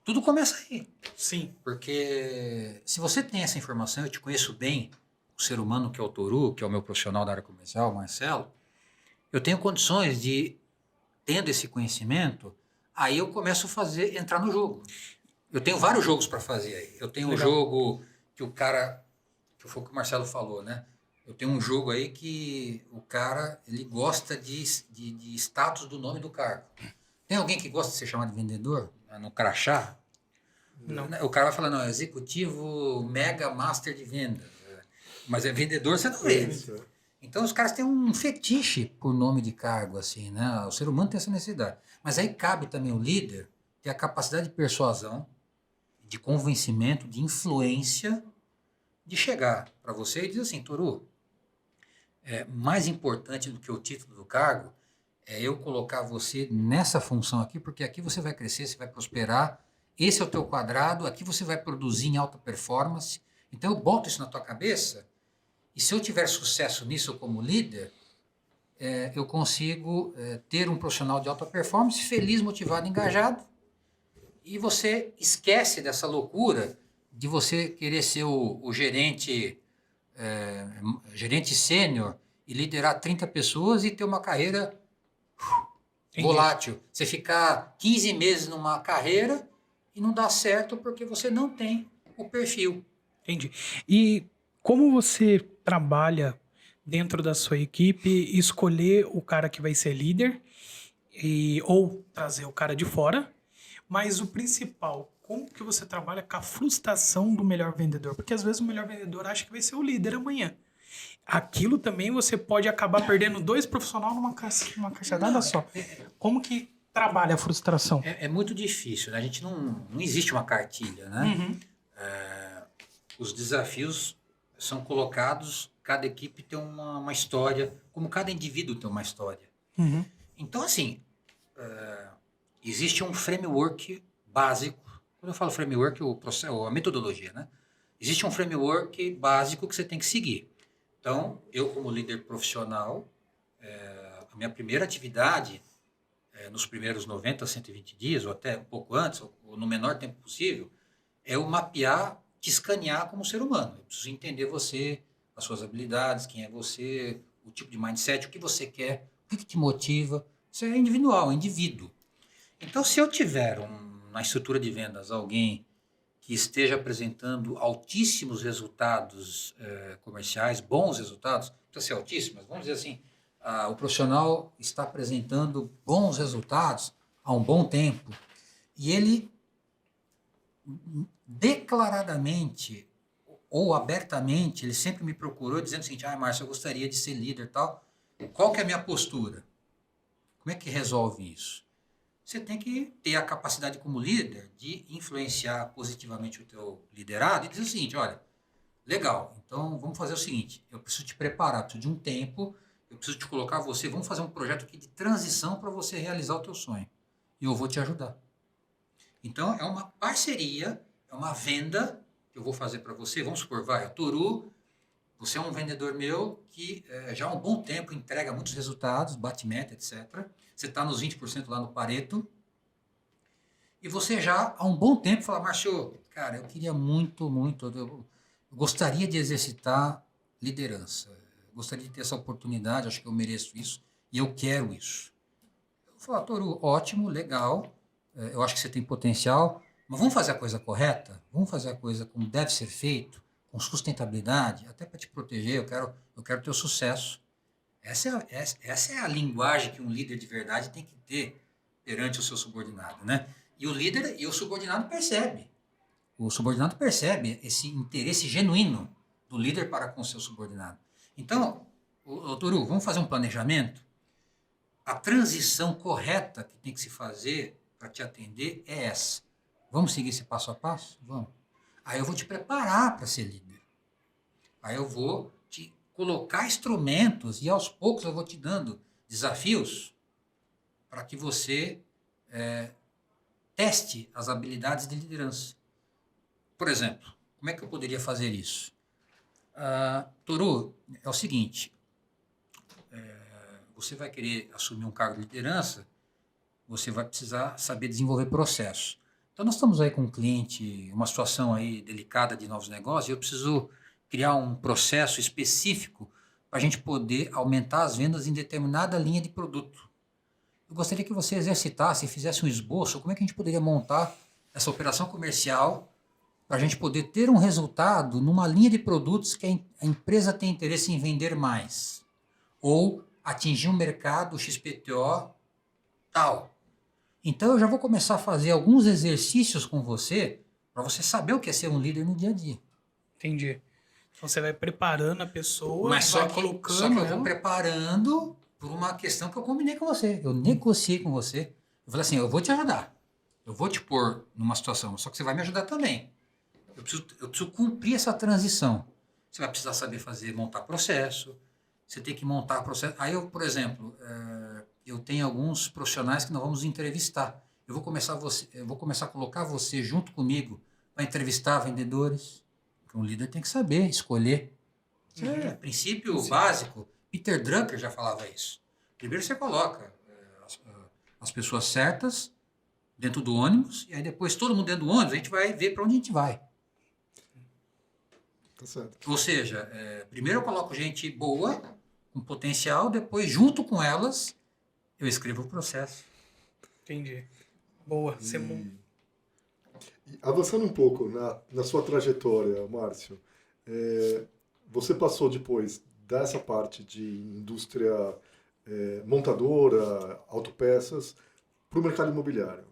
Tudo começa aí. Sim. Porque se você tem essa informação, eu te conheço bem, o ser humano que é o Toru, que é o meu profissional da área comercial, o Marcelo, eu tenho condições de, tendo esse conhecimento, aí eu começo a entrar no jogo. Eu tenho vários jogos para fazer aí. Eu tenho um jogo que o cara, que foi o que o Marcelo falou, né? Eu tenho um jogo aí que o cara, ele gosta de status do nome do cargo. Tem alguém que gosta de ser chamado de vendedor? No crachá? Não. O cara vai falar, não, executivo mega master de vendas. Mas é vendedor, você não vê. Então os caras têm um fetiche por nome de cargo, assim, né? O ser humano tem essa necessidade. Mas aí cabe também o líder ter a capacidade de persuasão, de convencimento, de influência, de chegar para você e dizer assim, Toru, mais importante do que o título do cargo é eu colocar você nessa função aqui, porque aqui você vai crescer, você vai prosperar, esse é o teu quadrado, aqui você vai produzir em alta performance. Então eu boto isso na tua cabeça e se eu tiver sucesso nisso como líder, eu consigo ter um profissional de alta performance, feliz, motivado, engajado, e você esquece dessa loucura de você querer ser o gerente sênior e liderar 30 pessoas e ter uma carreira volátil. Você ficar 15 meses numa carreira e não dá certo porque você não tem o perfil. Entendi. E como você trabalha dentro da sua equipe, escolher o cara que vai ser líder ou trazer o cara de fora. Mas o principal, como que você trabalha com a frustração do melhor vendedor? Porque às vezes o melhor vendedor acha que vai ser o líder amanhã. Aquilo também você pode acabar perdendo 2 profissionais numa cajadada só. Como que trabalha a frustração? É muito difícil, né? A gente não existe uma cartilha, né? Os desafios são colocados, cada equipe tem uma história, como cada indivíduo tem uma história. Então, assim, existe um framework básico. Quando eu falo framework, o processo, a metodologia, né? Existe um framework básico que você tem que seguir. Então, eu como líder profissional, a minha primeira atividade, nos primeiros 90, 120 dias, ou até um pouco antes, ou no menor tempo possível, é eu mapear, te escanear como ser humano. Eu preciso entender você, as suas habilidades, quem é você, o tipo de mindset, o que você quer, o que te motiva. Isso é individual, é indivíduo. Então, se eu tiver na estrutura de vendas alguém que esteja apresentando altíssimos resultados comerciais, bons resultados, não precisa ser altíssimos, mas vamos dizer assim, o profissional está apresentando bons resultados há um bom tempo e ele declaradamente ou abertamente, ele sempre me procurou dizendo o seguinte: Márcio, eu gostaria de ser líder e tal. Qual que é a minha postura? Como é que resolve isso? Você tem que ter a capacidade como líder de influenciar positivamente o teu liderado e dizer o seguinte: olha, legal, então vamos fazer o seguinte, eu preciso te preparar, preciso de um tempo, eu preciso te colocar você, vamos fazer um projeto aqui de transição para você realizar o teu sonho. E eu vou te ajudar. Então, é uma parceria, é uma venda que eu vou fazer para você. Vamos supor, Toru, você é um vendedor meu que já há um bom tempo entrega muitos resultados, bate meta, etc. Você está nos 20% lá no Pareto. E você já há um bom tempo fala: Márcio, cara, eu queria muito, eu gostaria de exercitar liderança. Eu gostaria de ter essa oportunidade, acho que eu mereço isso e eu quero isso. Eu falo: Toru, ótimo, legal, eu acho que você tem potencial, mas vamos fazer a coisa correta? Vamos fazer a coisa como deve ser feito? Com sustentabilidade, até para te proteger, eu quero ter o sucesso. Essa é a linguagem que um líder de verdade tem que ter perante o seu subordinado, né? E o líder e o subordinado percebe. O subordinado percebe esse interesse genuíno do líder para com o seu subordinado. Então, Toru, vamos fazer um planejamento? A transição correta que tem que se fazer para te atender é essa. Vamos seguir esse passo a passo? Vamos. Aí eu vou te preparar para ser líder. Aí eu vou te colocar instrumentos e aos poucos eu vou te dando desafios para que você teste as habilidades de liderança. Por exemplo, como é que eu poderia fazer isso? Toru, é o seguinte, você vai querer assumir um cargo de liderança, você vai precisar saber desenvolver processos. Então, nós estamos aí com um cliente, uma situação aí delicada de novos negócios, e eu preciso criar um processo específico para a gente poder aumentar as vendas em determinada linha de produto. Eu gostaria que você exercitasse e fizesse um esboço, como é que a gente poderia montar essa operação comercial para a gente poder ter um resultado numa linha de produtos que a empresa tem interesse em vender mais, ou atingir um mercado XPTO tal. Então, eu já vou começar a fazer alguns exercícios com você para você saber o que é ser um líder no dia a dia. Entendi. Então, você vai preparando a pessoa, mas só que eu vou preparando por uma questão que eu combinei com você. Eu negociei com você. Eu falei assim, eu vou te ajudar. Eu vou te pôr numa situação, só que você vai me ajudar também. Eu preciso cumprir essa transição. Você vai precisar saber montar processo. Você tem que montar processo. Aí eu, por exemplo... eu tenho alguns profissionais que nós vamos entrevistar. Eu vou começar a colocar você junto comigo para entrevistar vendedores. Porque um líder tem que saber escolher. Princípio básico. Peter Drucker já falava isso. Primeiro você coloca as pessoas certas dentro do ônibus e aí depois todo mundo dentro do ônibus a gente vai ver para onde a gente vai. Tá certo. Ou seja, primeiro eu coloco gente boa, com potencial, depois junto com elas eu escrevo o processo. Entendi. Boa. Avançando um pouco na sua trajetória, Márcio, você passou depois dessa parte de indústria montadora, autopeças, para o mercado imobiliário.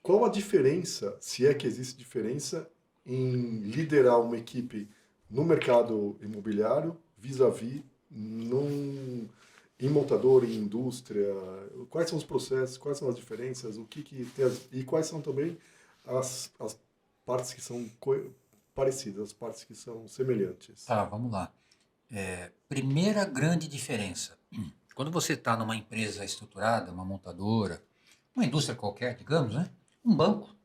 Qual a diferença, se é que existe diferença, em liderar uma equipe no mercado imobiliário vis-à-vis em montador, em indústria? Quais são os processos, quais são as diferenças, o que tem e quais são também as partes que são parecidas, as partes que são semelhantes? Tá, vamos lá. Primeira grande diferença. Quando você está numa empresa estruturada, uma montadora, uma indústria qualquer, digamos, né? Um banco.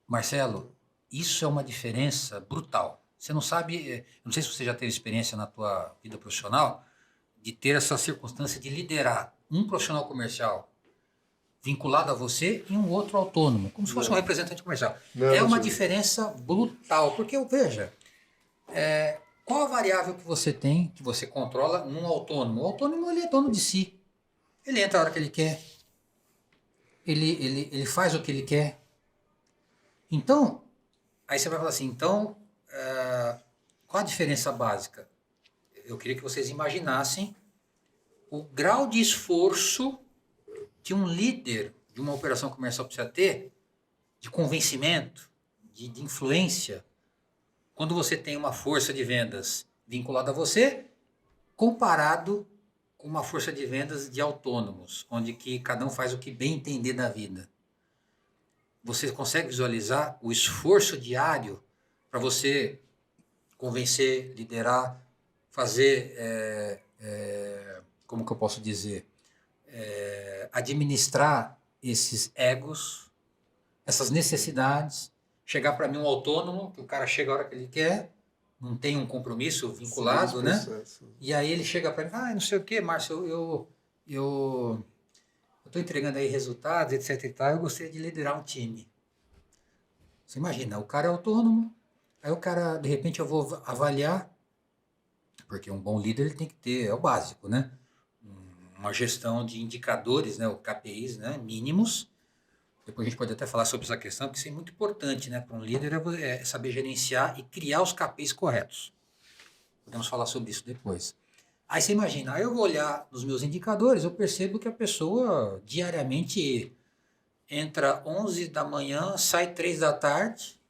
Marcelo, isso é uma diferença brutal. Você não sabe, eu não sei se você já teve experiência na tua vida profissional, de ter essa circunstância de liderar um profissional comercial vinculado a você e um outro autônomo, como se fosse um representante comercial. É uma diferença brutal, porque veja, qual a variável que você tem, que você controla num autônomo? O autônomo, ele é dono de si. Ele entra a hora que ele quer. Ele faz o que ele quer. Então, aí você vai falar assim, então, qual a diferença básica? Eu queria que vocês imaginassem o grau de esforço que um líder de uma operação comercial precisa ter, de convencimento, de influência, quando você tem uma força de vendas vinculada a você, comparado com uma força de vendas de autônomos, onde que cada um faz o que bem entender da vida. Você consegue visualizar o esforço diário para você convencer, liderar, fazer, como que eu posso dizer, administrar esses egos, essas necessidades, chegar para mim um autônomo, que o cara chega a hora que ele quer, não tem um compromisso vinculado, né? E aí ele chega para mim, não sei o que, Márcio, eu estou entregando aí resultados, etc e tal, eu gostaria de liderar um time. Você imagina, o cara é autônomo, aí o cara, de repente eu vou avaliar, porque um bom líder ele tem que ter, é o básico, né? Uma gestão de indicadores, né, o KPIs, né, mínimos. Depois a gente pode até falar sobre essa questão, porque isso é muito importante, né, para um líder é saber gerenciar e criar os KPIs corretos. Podemos falar sobre isso depois. Aí você imagina, aí eu vou olhar nos meus indicadores, eu percebo que a pessoa diariamente entra 11 da manhã, sai 3 da tarde,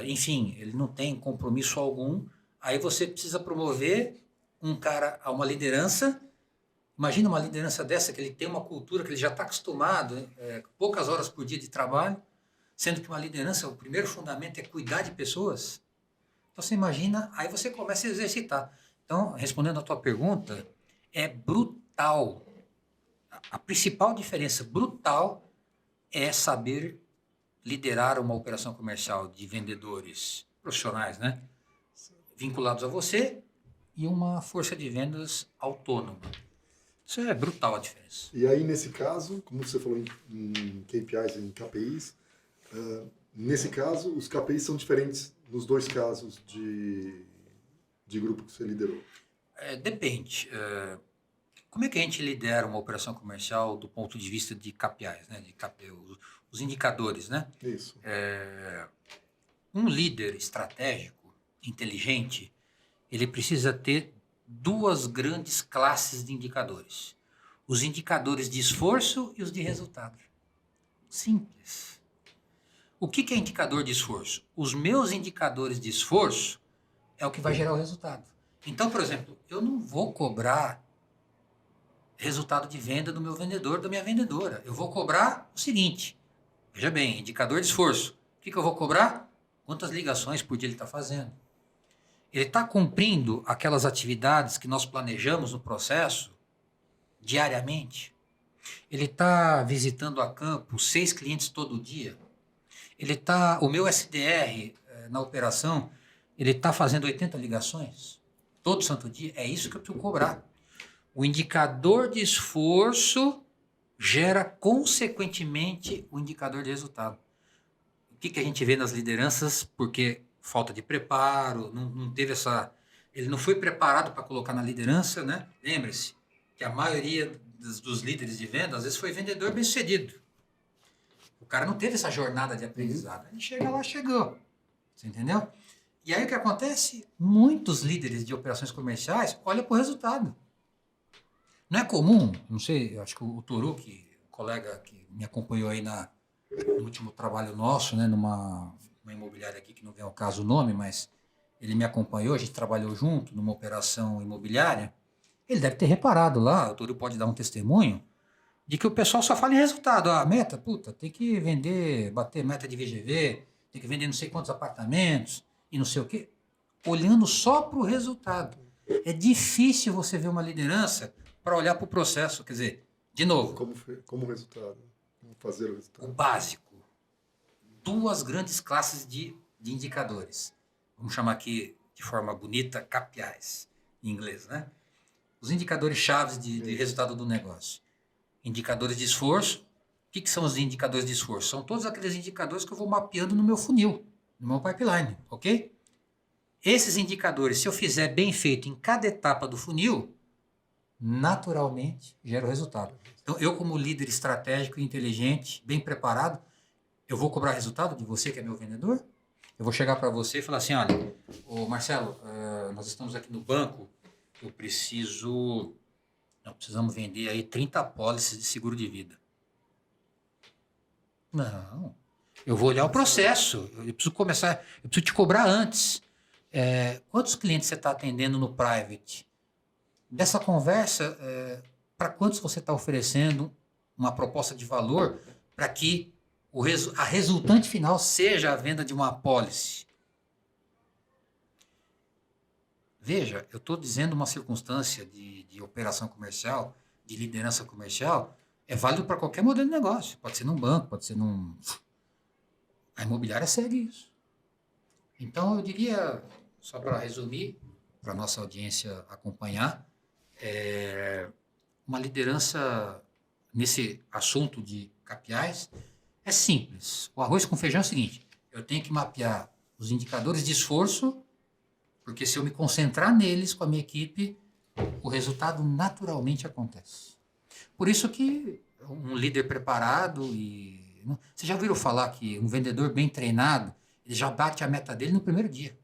enfim, ele não tem compromisso algum. Aí você precisa promover um cara a uma liderança. Imagina uma liderança dessa, que ele tem uma cultura, que ele já está acostumado, poucas horas por dia de trabalho, sendo que uma liderança, o primeiro fundamento é cuidar de pessoas. Então você imagina, aí você começa a exercitar. Então, respondendo a tua pergunta, é brutal. A principal diferença brutal é saber liderar uma operação comercial de vendedores profissionais, né? Vinculados a você e uma força de vendas autônoma. Isso é brutal a diferença. E aí, nesse caso, como você falou em KPIs, em KPIs, nesse caso, os KPIs são diferentes nos dois casos de grupo que você liderou? Depende. Como é que a gente lidera uma operação comercial do ponto de vista de KPIs, né? Os indicadores, né? Isso. Um líder estratégico, inteligente, ele precisa ter duas grandes classes de indicadores. Os indicadores de esforço e os de resultado. Simples. O que é indicador de esforço? Os meus indicadores de esforço é o que vai gerar o resultado. Então, por exemplo, eu não vou cobrar resultado de venda do meu vendedor, da minha vendedora. Eu vou cobrar o seguinte, veja bem, indicador de esforço. O que eu vou cobrar? Quantas ligações por dia ele está fazendo? Ele está cumprindo aquelas atividades que nós planejamos no processo diariamente? Ele está visitando a campo 6 clientes todo dia? O meu SDR na operação, ele está fazendo 80 ligações todo santo dia? É isso que eu preciso cobrar. O indicador de esforço gera, consequentemente, o indicador de resultado. O que a gente vê nas lideranças? Porque falta de preparo, não teve essa... Ele não foi preparado para colocar na liderança, né? Lembre-se que a maioria dos líderes de venda, às vezes, foi vendedor bem-sucedido. O cara não teve essa jornada de aprendizado. Ele chega lá, chegou. Você entendeu? E aí o que acontece? Muitos líderes de operações comerciais olham para o resultado. Não é comum, não sei, eu acho que o Toru, o colega que me acompanhou aí no último trabalho nosso, né, numa imobiliária aqui, que não vem ao caso o nome, mas ele me acompanhou, a gente trabalhou junto numa operação imobiliária. Ele deve ter reparado lá, o Toru pode dar um testemunho, de que o pessoal só fala em resultado. A meta, tem que vender, bater meta de VGV, tem que vender não sei quantos apartamentos e não sei o quê, olhando só para o resultado. É difícil você ver uma liderança para olhar para o processo, quer dizer, de novo. Como resultado? Como fazer o resultado? O básico. 2 grandes classes de indicadores. Vamos chamar aqui de forma bonita KPIs, em inglês, né? Os indicadores chaves de resultado do negócio. Indicadores de esforço. O que são os indicadores de esforço? São todos aqueles indicadores que eu vou mapeando no meu funil, no meu pipeline, ok? Esses indicadores, se eu fizer bem feito em cada etapa do funil, naturalmente gera o resultado. Então, eu como líder estratégico e inteligente, bem preparado, eu vou cobrar resultado de você que é meu vendedor? Eu vou chegar para você e falar assim, olha, ô Marcelo, nós estamos aqui no banco, nós precisamos vender aí 30 apólices de seguro de vida. Não, eu vou olhar o processo, eu preciso te cobrar antes. Quantos clientes você está atendendo no private? Dessa conversa, para quantos você está oferecendo uma proposta de valor para que a resultante final seja a venda de uma apólice? Veja, eu estou dizendo uma circunstância de operação comercial, de liderança comercial, é válido para qualquer modelo de negócio. Pode ser num banco, pode ser num... A imobiliária segue isso. Então, eu diria, só para resumir, para a nossa audiência acompanhar, uma liderança nesse assunto de KPIs é simples. O arroz com feijão é o seguinte, eu tenho que mapear os indicadores de esforço, porque se eu me concentrar neles com a minha equipe, o resultado naturalmente acontece. Por isso que um líder preparado Vocês já ouviram falar que um vendedor bem treinado, ele já bate a meta dele no primeiro dia.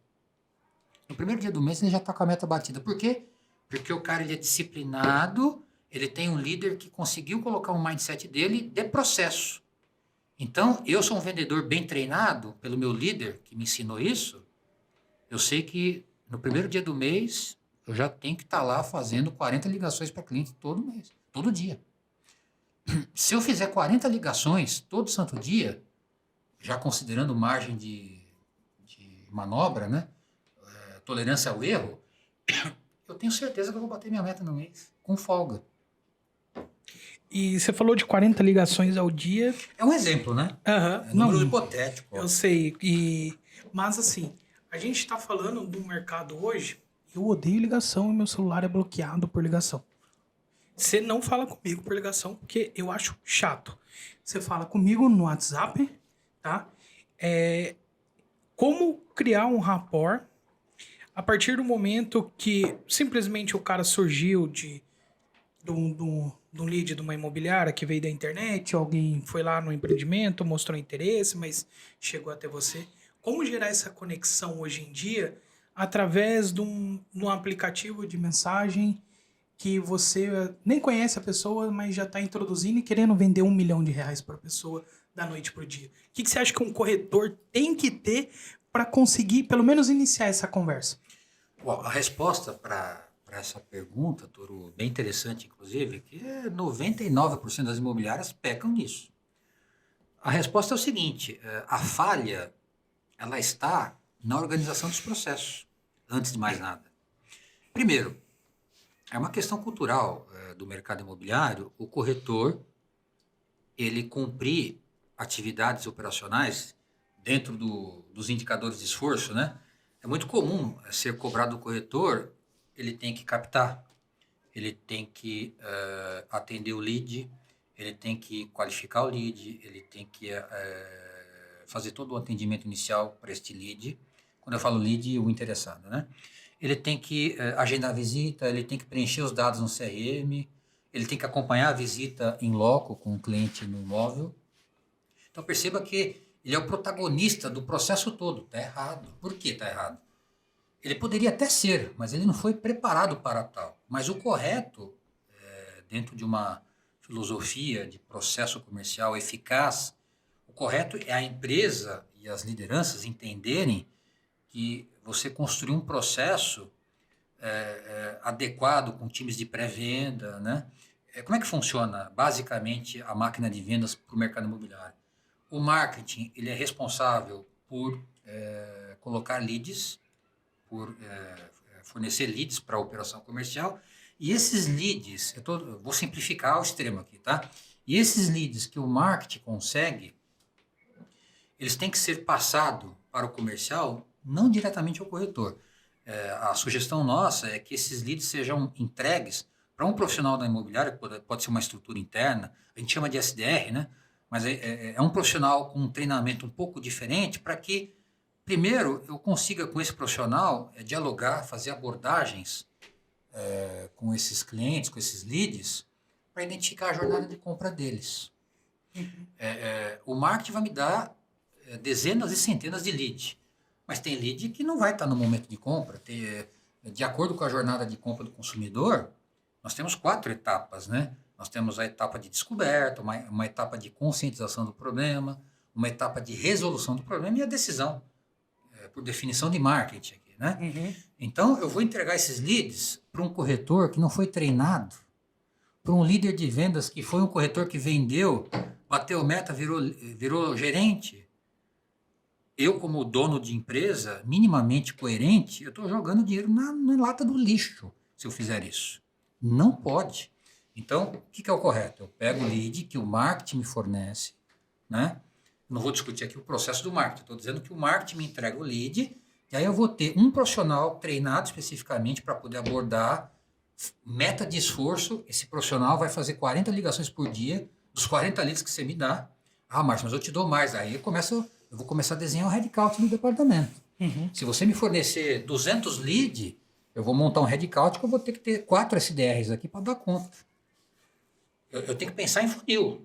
No primeiro dia do mês ele já está com a meta batida. Por quê? Porque o cara ele é disciplinado, ele tem um líder que conseguiu colocar um mindset dele de processo. Então, eu sou um vendedor bem treinado pelo meu líder, que me ensinou isso, eu sei que no primeiro dia do mês, eu já tenho que estar lá fazendo 40 ligações para cliente todo mês, todo dia. Se eu fizer 40 ligações todo santo dia, já considerando margem de manobra, né? Tolerância ao erro, eu tenho certeza que eu vou bater minha meta no mês, com folga. E você falou de 40 ligações ao dia. É um exemplo, né? Uhum. É um número hipotético. Eu sei. Mas assim, a gente está falando do mercado hoje. Eu odeio ligação e meu celular é bloqueado por ligação. Você não fala comigo por ligação, porque eu acho chato. Você fala comigo no WhatsApp, tá? Como criar um rapport a partir do momento que simplesmente o cara surgiu de um lead de uma imobiliária que veio da internet, alguém foi lá no empreendimento, mostrou interesse, mas chegou até você. Como gerar essa conexão hoje em dia através de um aplicativo de mensagem que você nem conhece a pessoa, mas já está introduzindo e querendo vender R$1 milhão para a pessoa da noite para o dia? O que você acha que um corretor tem que ter para conseguir, pelo menos, iniciar essa conversa? Bom, a resposta para essa pergunta, Toru, bem interessante, inclusive, que 99% das imobiliárias pecam nisso. A resposta é o seguinte, a falha, ela está na organização dos processos, antes de mais nada. Primeiro, é uma questão cultural do mercado imobiliário, o corretor, ele cumprir atividades operacionais dentro dos indicadores de esforço, né? É muito comum ser cobrado do corretor, ele tem que captar, ele tem que atender o lead, ele tem que qualificar o lead, ele tem que fazer todo o atendimento inicial para este lead. Quando eu falo lead, o interessado, né? Ele tem que agendar a visita, ele tem que preencher os dados no CRM, ele tem que acompanhar a visita em loco com o cliente no imóvel. Então perceba que ele é o protagonista do processo todo. Está errado. Por que está errado? Ele poderia até ser, mas ele não foi preparado para tal. Mas o correto, dentro de uma filosofia de processo comercial eficaz, o correto é a empresa e as lideranças entenderem que você construir um processo adequado com times de pré-venda, né? Como é que funciona, basicamente, a máquina de vendas para o mercado imobiliário? O marketing ele é responsável por colocar leads, por fornecer leads para a operação comercial, e esses leads, eu vou simplificar ao extremo aqui, tá? E esses leads que o marketing consegue, eles têm que ser passados para o comercial, não diretamente ao corretor. A sugestão nossa é que esses leads sejam entregues para um profissional da imobiliária, pode ser uma estrutura interna, a gente chama de SDR, né? Mas é um profissional com um treinamento um pouco diferente para que, primeiro, eu consiga com esse profissional dialogar, fazer abordagens com esses clientes, com esses leads, para identificar a jornada de compra deles. O marketing vai me dar dezenas e centenas de leads, mas tem lead que não vai estar no momento de compra. De acordo com a jornada de compra do consumidor, nós temos 4 etapas, né? Nós temos a etapa de descoberta, uma etapa de conscientização do problema, uma etapa de resolução do problema e a decisão, por definição de marketing aqui, né? Então, eu vou entregar esses leads para um corretor que não foi treinado, para um líder de vendas que foi um corretor que vendeu, bateu meta, virou gerente. Eu, como dono de empresa, minimamente coerente, eu estou jogando dinheiro na lata do lixo se eu fizer isso. Não pode. Então, o que é o correto? Eu pego o lead que o marketing me fornece, né? Não vou discutir aqui o processo do marketing. Estou dizendo que o marketing me entrega o lead e aí eu vou ter um profissional treinado especificamente para poder abordar meta de esforço. Esse profissional vai fazer 40 ligações por dia, dos 40 leads que você me dá. Ah, Márcio, mas eu te dou mais. Aí eu vou começar a desenhar um headcount no departamento. Se você me fornecer 200 leads, eu vou montar um headcount que eu vou ter que ter 4 SDRs aqui para dar conta. Eu tenho que pensar em funil.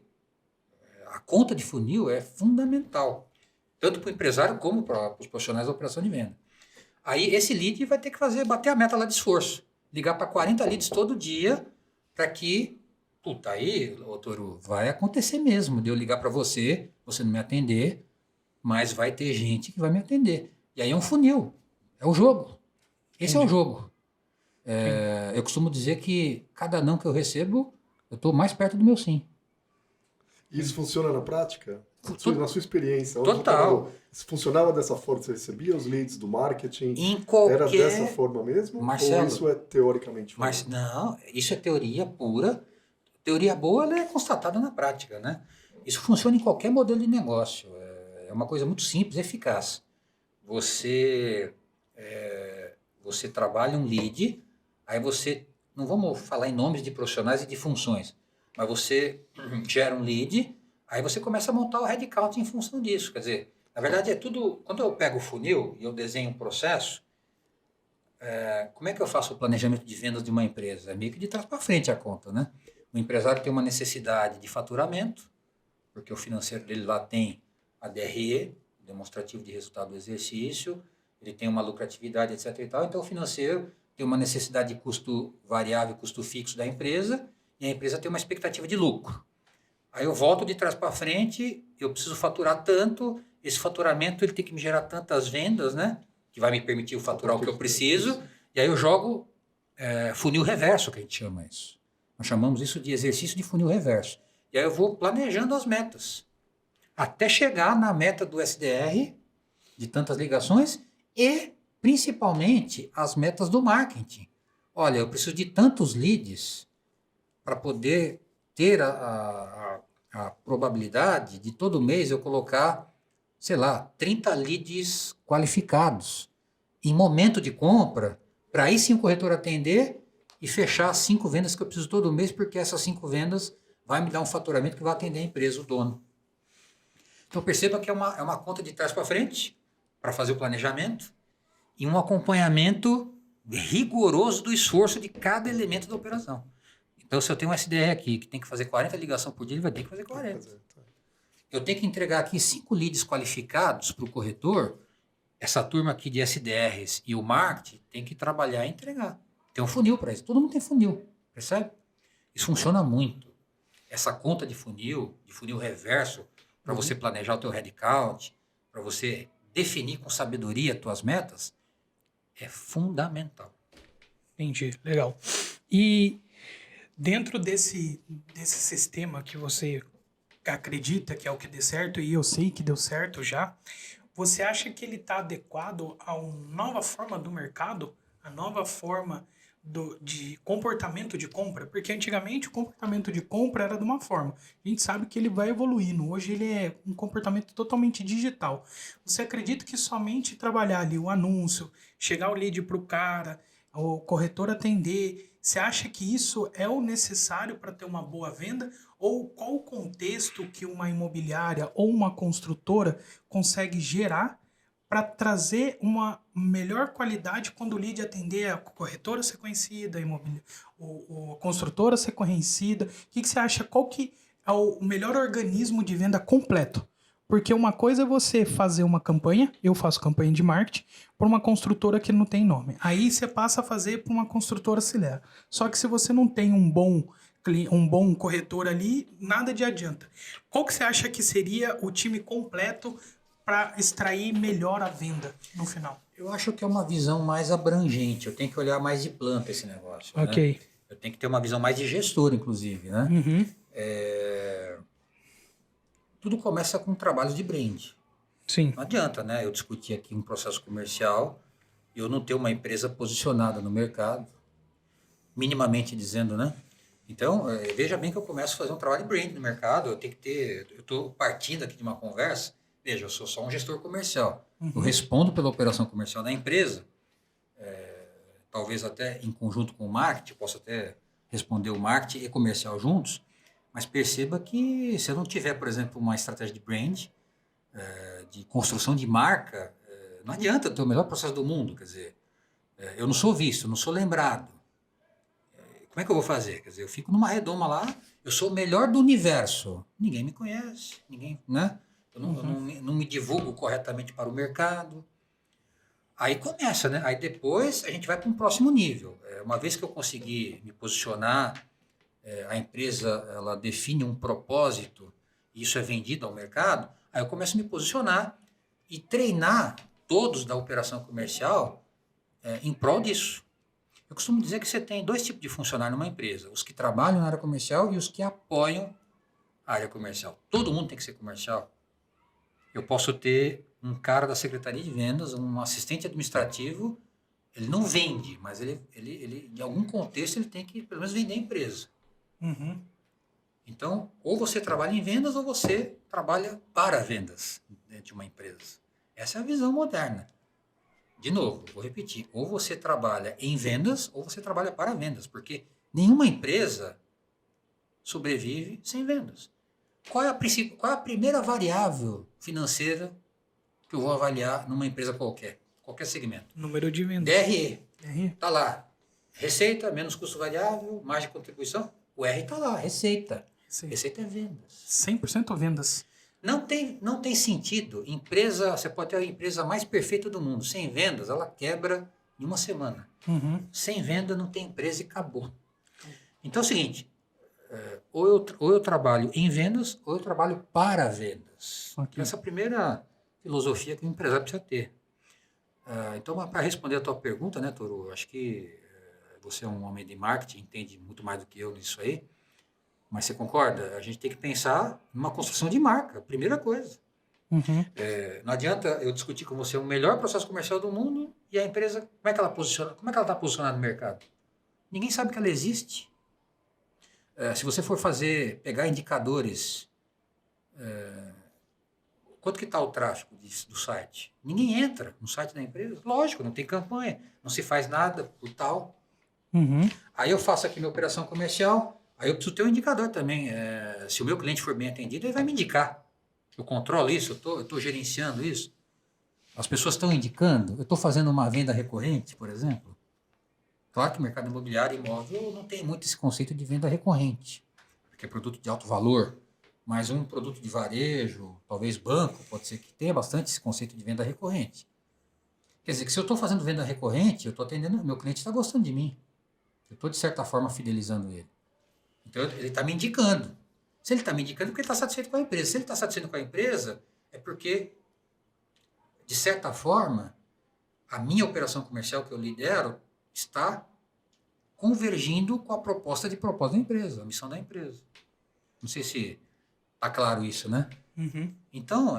A conta de funil é fundamental, tanto para o empresário como para os profissionais da operação de venda. Aí esse lead vai ter que bater a meta lá de esforço, ligar para 40 leads todo dia, para que, aí, Toro, vai acontecer mesmo, de eu ligar para você não me atender, mas vai ter gente que vai me atender. E aí é um funil, é o jogo. Esse é o jogo. Eu costumo dizer que cada não que eu recebo, eu estou mais perto do meu sim. Isso funciona na prática? Na sua experiência? Total. Isso funcionava dessa forma? Você recebia os leads do marketing? Era dessa forma mesmo? Marcelo, ou isso é teoricamente falando? Não, isso é teoria pura. Teoria boa ela é constatada na prática, né? Isso funciona em qualquer modelo de negócio. É uma coisa muito simples, eficaz. Você trabalha um lead, aí você... Não vamos falar em nomes de profissionais e de funções, mas você gera um lead, aí você começa a montar o headcount em função disso. Quer dizer, na verdade é tudo... Quando eu pego o funil e eu desenho um processo, como é que eu faço o planejamento de vendas de uma empresa? É meio que de trás para frente a conta, né? O empresário tem uma necessidade de faturamento, porque o financeiro dele lá tem a DRE, demonstrativo de resultado do exercício, ele tem uma lucratividade, etc. e tal. Então, o financeiro tem uma necessidade de custo variável, custo fixo da empresa, e a empresa tem uma expectativa de lucro. Aí eu volto de trás para frente, eu preciso faturar tanto, esse faturamento ele tem que me gerar tantas vendas, né? Que vai me permitir faturar o que eu preciso, e aí eu jogo funil reverso, que a gente chama isso. Nós chamamos isso de exercício de funil reverso. E aí eu vou planejando as metas, até chegar na meta do SDR, de tantas ligações, e principalmente as metas do marketing. Olha, eu preciso de tantos leads para poder ter a probabilidade de todo mês eu colocar, 30 leads qualificados em momento de compra, para aí sim o corretor atender e fechar as 5 vendas que eu preciso todo mês, porque essas 5 vendas vai me dar um faturamento que vai atender a empresa, o dono. Então perceba que é uma conta de trás para frente, para fazer o planejamento, e um acompanhamento rigoroso do esforço de cada elemento da operação. Então, se eu tenho um SDR aqui que tem que fazer 40 ligações por dia, ele vai ter que fazer 40. eu tenho que entregar aqui 5 leads qualificados para o corretor, essa turma aqui de SDRs e o marketing tem que trabalhar e entregar. Tem um funil para isso. Todo mundo tem funil, percebe? Isso funciona muito. Essa conta de funil reverso, para você planejar o teu headcount, para você definir com sabedoria as tuas metas, é fundamental. Entendi, legal. E dentro desse sistema que você acredita que é o que dê certo, e eu sei que deu certo já, você acha que ele está adequado a uma nova forma do mercado, a nova forma de comportamento de compra? Porque antigamente o comportamento de compra era de uma forma. A gente sabe que ele vai evoluindo. Hoje ele é um comportamento totalmente digital. Você acredita que somente trabalhar ali o anúncio, chegar o lead para o cara, o corretor atender, você acha que isso é o necessário para ter uma boa venda? Ou qual o contexto que uma imobiliária ou uma construtora consegue gerar para trazer uma melhor qualidade quando o lead atender a corretora ser conhecida, a construtora ser conhecida? O que você acha? Qual que é o melhor organismo de venda completo? Porque uma coisa é você fazer uma campanha, eu faço campanha de marketing, para uma construtora que não tem nome. Aí você passa a fazer para uma construtora auxiliar. Só que se você não tem um bom corretor ali, nada de adianta. Qual que você acha que seria o time completo para extrair melhor a venda no final? Eu acho que é uma visão mais abrangente. Eu tenho que olhar mais de planta esse negócio. Ok. Né? Eu tenho que ter uma visão mais de gestor, inclusive. Né? Uhum. Tudo começa com trabalhos de brand. Sim. Não adianta, né? Eu discutir aqui um processo comercial e eu não ter uma empresa posicionada no mercado, minimamente dizendo, né? Então, veja bem que eu começo a fazer um trabalho de brand no mercado, eu estou partindo aqui de uma conversa, veja, eu sou só um gestor comercial. Uhum. Eu respondo pela operação comercial da empresa, talvez até em conjunto com o marketing, posso até responder o marketing e comercial juntos, mas perceba que se eu não tiver, por exemplo, uma estratégia de brand, de construção de marca, não adianta ter o melhor processo do mundo, quer dizer, eu não sou visto, eu não sou lembrado. Como é que eu vou fazer? Quer dizer, eu fico numa redoma lá, eu sou o melhor do universo. Ninguém me conhece, né? Eu não me divulgo corretamente para o mercado. Aí começa, né? Aí depois a gente vai para um próximo nível. Uma vez que eu conseguir me posicionar, a empresa ela define um propósito, e isso é vendido ao mercado, aí eu começo a me posicionar e treinar todos da operação comercial em prol disso. Eu costumo dizer que você tem 2 tipos de funcionário numa empresa, os que trabalham na área comercial e os que apoiam a área comercial. Todo mundo tem que ser comercial. Eu posso ter um cara da Secretaria de Vendas, um assistente administrativo, ele não vende, mas ele em algum contexto, ele tem que, pelo menos, vender a empresa. Uhum. Então, ou você trabalha em vendas ou você trabalha para vendas dentro de uma empresa. Essa é a visão moderna. De novo, vou repetir, ou você trabalha em vendas ou você trabalha para vendas, porque nenhuma empresa sobrevive sem vendas. Qual é a primeira variável financeira que eu vou avaliar numa empresa qualquer segmento? Número de vendas. DRE. Está lá. Receita, menos custo variável, margem de contribuição. O R está lá, receita. Receita é vendas. 100% vendas. Não tem sentido. Você pode ter a empresa mais perfeita do mundo. Sem vendas, ela quebra em uma semana. Uhum. Sem venda, não tem empresa e acabou. Então é o seguinte, ou eu trabalho em vendas, ou eu trabalho para vendas. Okay. Essa é a primeira filosofia que o empresário precisa ter. Então, para responder a tua pergunta, né, Toru, acho que você é um homem de marketing, entende muito mais do que eu nisso aí. Mas você concorda? A gente tem que pensar numa construção de marca, primeira coisa. Uhum. Não adianta eu discutir com você o melhor processo comercial do mundo e a empresa, como é que ela está posicionada no mercado? Ninguém sabe que ela existe. Se você for pegar indicadores, quanto que está o tráfego do site? Ninguém entra no site da empresa. Lógico, não tem campanha, não se faz nada por tal. Uhum. Aí eu faço aqui minha operação comercial. Aí eu preciso ter um indicador também. Se o meu cliente for bem atendido, ele vai me indicar. Eu controlo isso, eu estou gerenciando isso. As pessoas estão indicando. Eu estou fazendo uma venda recorrente, por exemplo. Claro que o mercado imobiliário e imóvel não tem muito esse conceito de venda recorrente, porque é produto de alto valor. mas um produto de varejo, talvez banco, pode ser que tenha bastante esse conceito de venda recorrente. Quer dizer, que se eu estou fazendo venda recorrente, eu estou atendendo, meu cliente está gostando de mim. Eu estou, de certa forma, fidelizando ele. Então, ele está me indicando. Se ele está me indicando, é porque ele está satisfeito com a empresa. Se ele está satisfeito com a empresa, é porque, de certa forma, a minha operação comercial que eu lidero está convergindo com a proposta da empresa, a missão da empresa. Não sei se está claro isso, né? Uhum. Então,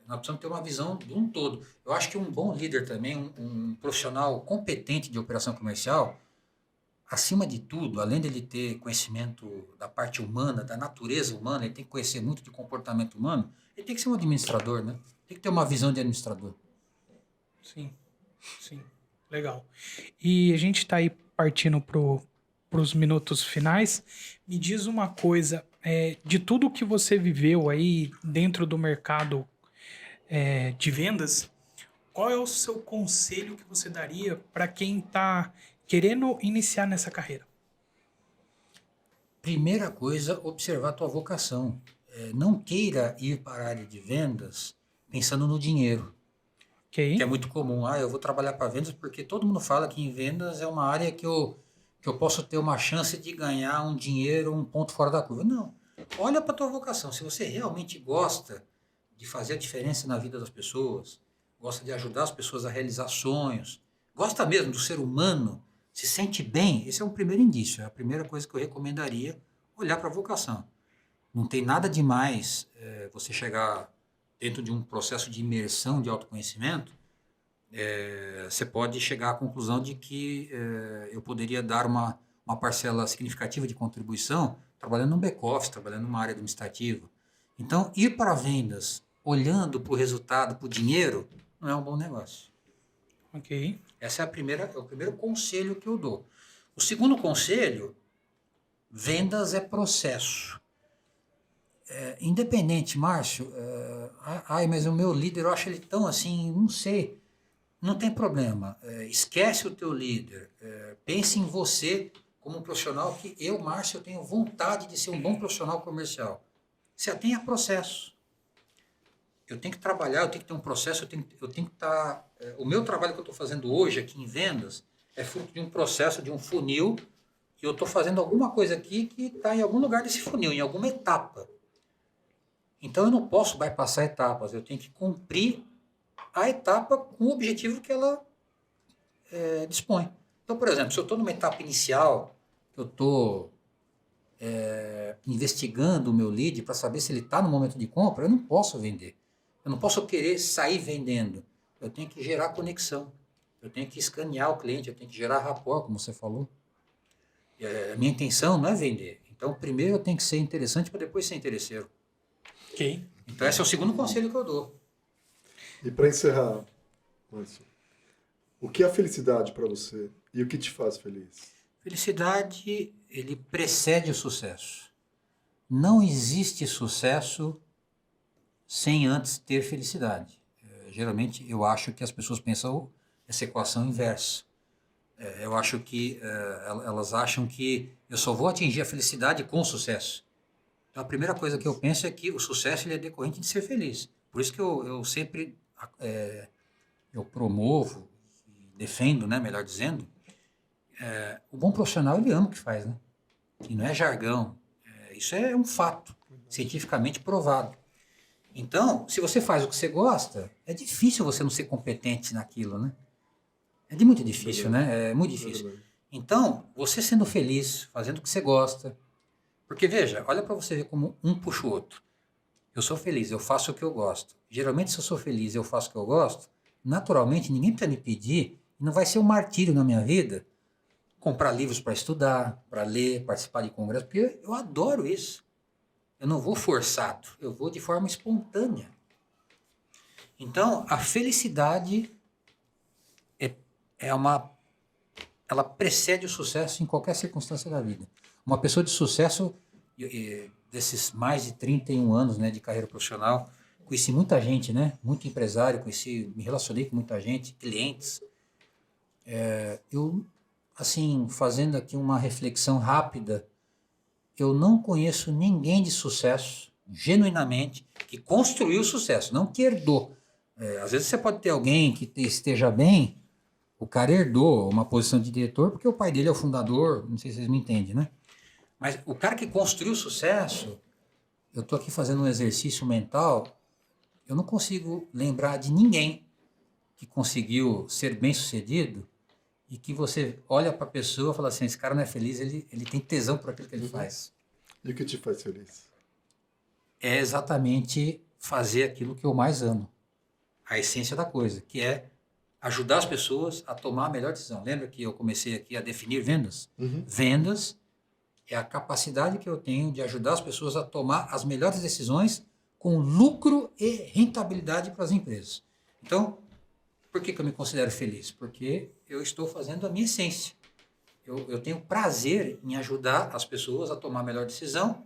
nós precisamos ter uma visão de um todo. Eu acho que um bom líder também, um profissional competente de operação comercial, acima de tudo, além dele ter conhecimento da parte humana, da natureza humana, ele tem que conhecer muito de comportamento humano, ele tem que ser um administrador, né? Tem que ter uma visão de administrador. Sim, sim. Legal. E a gente está aí partindo para os minutos finais. Me diz uma coisa, de tudo que você viveu aí dentro do mercado de vendas, qual é o seu conselho que você daria para quem está querendo iniciar nessa carreira? Primeira coisa, observar a tua vocação. Não queira ir para a área de vendas pensando no dinheiro. Okay. Que é muito comum. Eu vou trabalhar para vendas porque todo mundo fala que em vendas é uma área que eu posso ter uma chance de ganhar um dinheiro, um ponto fora da curva. Não. Olha para a tua vocação. Se você realmente gosta de fazer a diferença na vida das pessoas, gosta de ajudar as pessoas a realizar sonhos, gosta mesmo do ser humano, se sente bem, esse é um primeiro indício. É a primeira coisa que eu recomendaria, olhar para a vocação. Não tem nada demais você chegar dentro de um processo de imersão de autoconhecimento, você pode chegar à conclusão de que eu poderia dar uma parcela significativa de contribuição trabalhando no back-office, trabalhando numa área administrativa. Então, ir para vendas olhando para o resultado, para o dinheiro, não é um bom negócio. Ok. Esse é o primeiro conselho que eu dou. O segundo conselho, vendas é processo. Independente, Márcio, mas o meu líder, eu acho ele tão assim, não sei, não tem problema. Esquece o teu líder. Pense em você como um profissional que eu, Márcio, eu tenho vontade de ser um bom profissional comercial. Se atenha a processo. Eu tenho que trabalhar, eu tenho que ter um processo, eu tenho que estar... o meu trabalho que eu estou fazendo hoje aqui em vendas é fruto de um processo, de um funil, e eu estou fazendo alguma coisa aqui que está em algum lugar desse funil, em alguma etapa. Então eu não posso bypassar etapas, eu tenho que cumprir a etapa com o objetivo que ela dispõe. Então, por exemplo, se eu estou numa etapa inicial, eu estou investigando o meu lead para saber se ele está no momento de compra, eu não posso vender. Eu não posso querer sair vendendo. Eu tenho que gerar conexão. Eu tenho que escanear o cliente, eu tenho que gerar rapport, como você falou. A minha intenção não é vender. Então, primeiro eu tenho que ser interessante para depois ser interesseiro. Ok. Então, esse é o segundo conselho que eu dou. E para encerrar, Márcio, o que é a felicidade para você e o que te faz feliz? Felicidade, ele precede o sucesso. Não existe sucesso sem antes ter felicidade. Geralmente, eu acho que as pessoas pensam essa equação inversa. Eu acho que elas acham que eu só vou atingir a felicidade com o sucesso. Então, a primeira coisa que eu penso é que o sucesso ele é decorrente de ser feliz. Por isso que eu sempre eu promovo, defendo, né, melhor dizendo, o bom profissional ele ama o que faz, né? E não é jargão. Isso é um fato, cientificamente provado. Então, se você faz o que você gosta, é difícil você não ser competente naquilo, né? É muito difícil, né? É muito difícil. Então, você sendo feliz, fazendo o que você gosta. Porque, veja, olha para você ver como um puxa o outro. Eu sou feliz, eu faço o que eu gosto. Geralmente, se eu sou feliz e eu faço o que eu gosto, naturalmente, ninguém precisa me pedir, e não vai ser um martírio na minha vida, comprar livros para estudar, para ler, participar de congressos, porque eu adoro isso. Eu não vou forçado, eu vou de forma espontânea. Então, a felicidade ela precede o sucesso em qualquer circunstância da vida. Uma pessoa de sucesso, desses mais de 31 anos, né, de carreira profissional, conheci muita gente, né, muito empresário, me relacionei com muita gente, clientes. Eu, assim, fazendo aqui uma reflexão rápida, eu não conheço ninguém de sucesso, genuinamente, que construiu sucesso, não que herdou. Às vezes você pode ter alguém que esteja bem, o cara herdou uma posição de diretor porque o pai dele é o fundador, não sei se vocês me entendem, né? Mas o cara que construiu sucesso, eu estou aqui fazendo um exercício mental, eu não consigo lembrar de ninguém que conseguiu ser bem-sucedido e que você olha para a pessoa e fala assim, esse cara não é feliz, ele tem tesão por aquilo que ele faz. E o que te faz feliz? É exatamente fazer aquilo que eu mais amo. A essência da coisa, que é ajudar as pessoas a tomar a melhor decisão. Lembra que eu comecei aqui a definir vendas? Vendas é a capacidade que eu tenho de ajudar as pessoas a tomar as melhores decisões com lucro e rentabilidade para as empresas. Então, por que eu me considero feliz? Porque eu estou fazendo a minha essência. Eu tenho prazer em ajudar as pessoas a tomar a melhor decisão.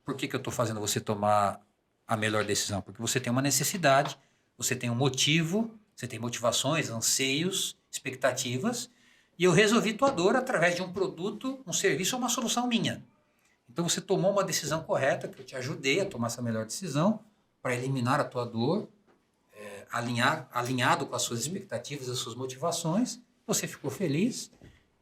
Por que eu estou fazendo você tomar a melhor decisão? Porque você tem uma necessidade, você tem um motivo, você tem motivações, anseios, expectativas, e eu resolvi tua dor através de um produto, um serviço ou uma solução minha. Então você tomou uma decisão correta, que eu te ajudei a tomar essa melhor decisão para eliminar a tua dor, alinhado com as suas expectativas, as suas motivações, você ficou feliz,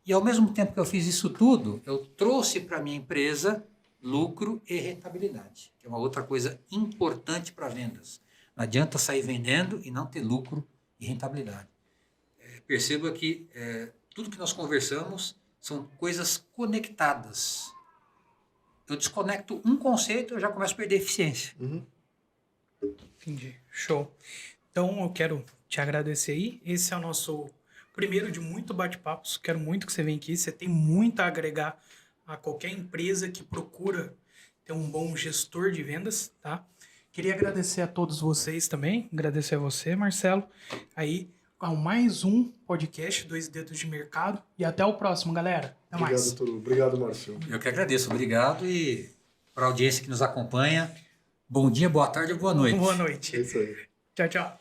e ao mesmo tempo que eu fiz isso tudo, eu trouxe para a minha empresa lucro e rentabilidade, que é uma outra coisa importante para vendas. Não adianta sair vendendo e não ter lucro e rentabilidade. Perceba que tudo que nós conversamos são coisas conectadas. Eu desconecto um conceito, eu já começo a perder eficiência. Entendi. Show. Então, eu quero te agradecer aí. Esse é o nosso primeiro de muito bate-papos. Quero muito que você venha aqui. Você tem muito a agregar a qualquer empresa que procura ter um bom gestor de vendas, tá? Queria agradecer a todos vocês também. Agradecer a você, Marcelo. Aí, ao mais um podcast, 2 Dedos de Mercado. E até o próximo, galera. Até mais. Obrigado, Turu. Obrigado, Márcio. Eu que agradeço. Obrigado. E para a audiência que nos acompanha, bom dia, boa tarde e boa noite. Boa noite. É isso aí. Tchau, tchau.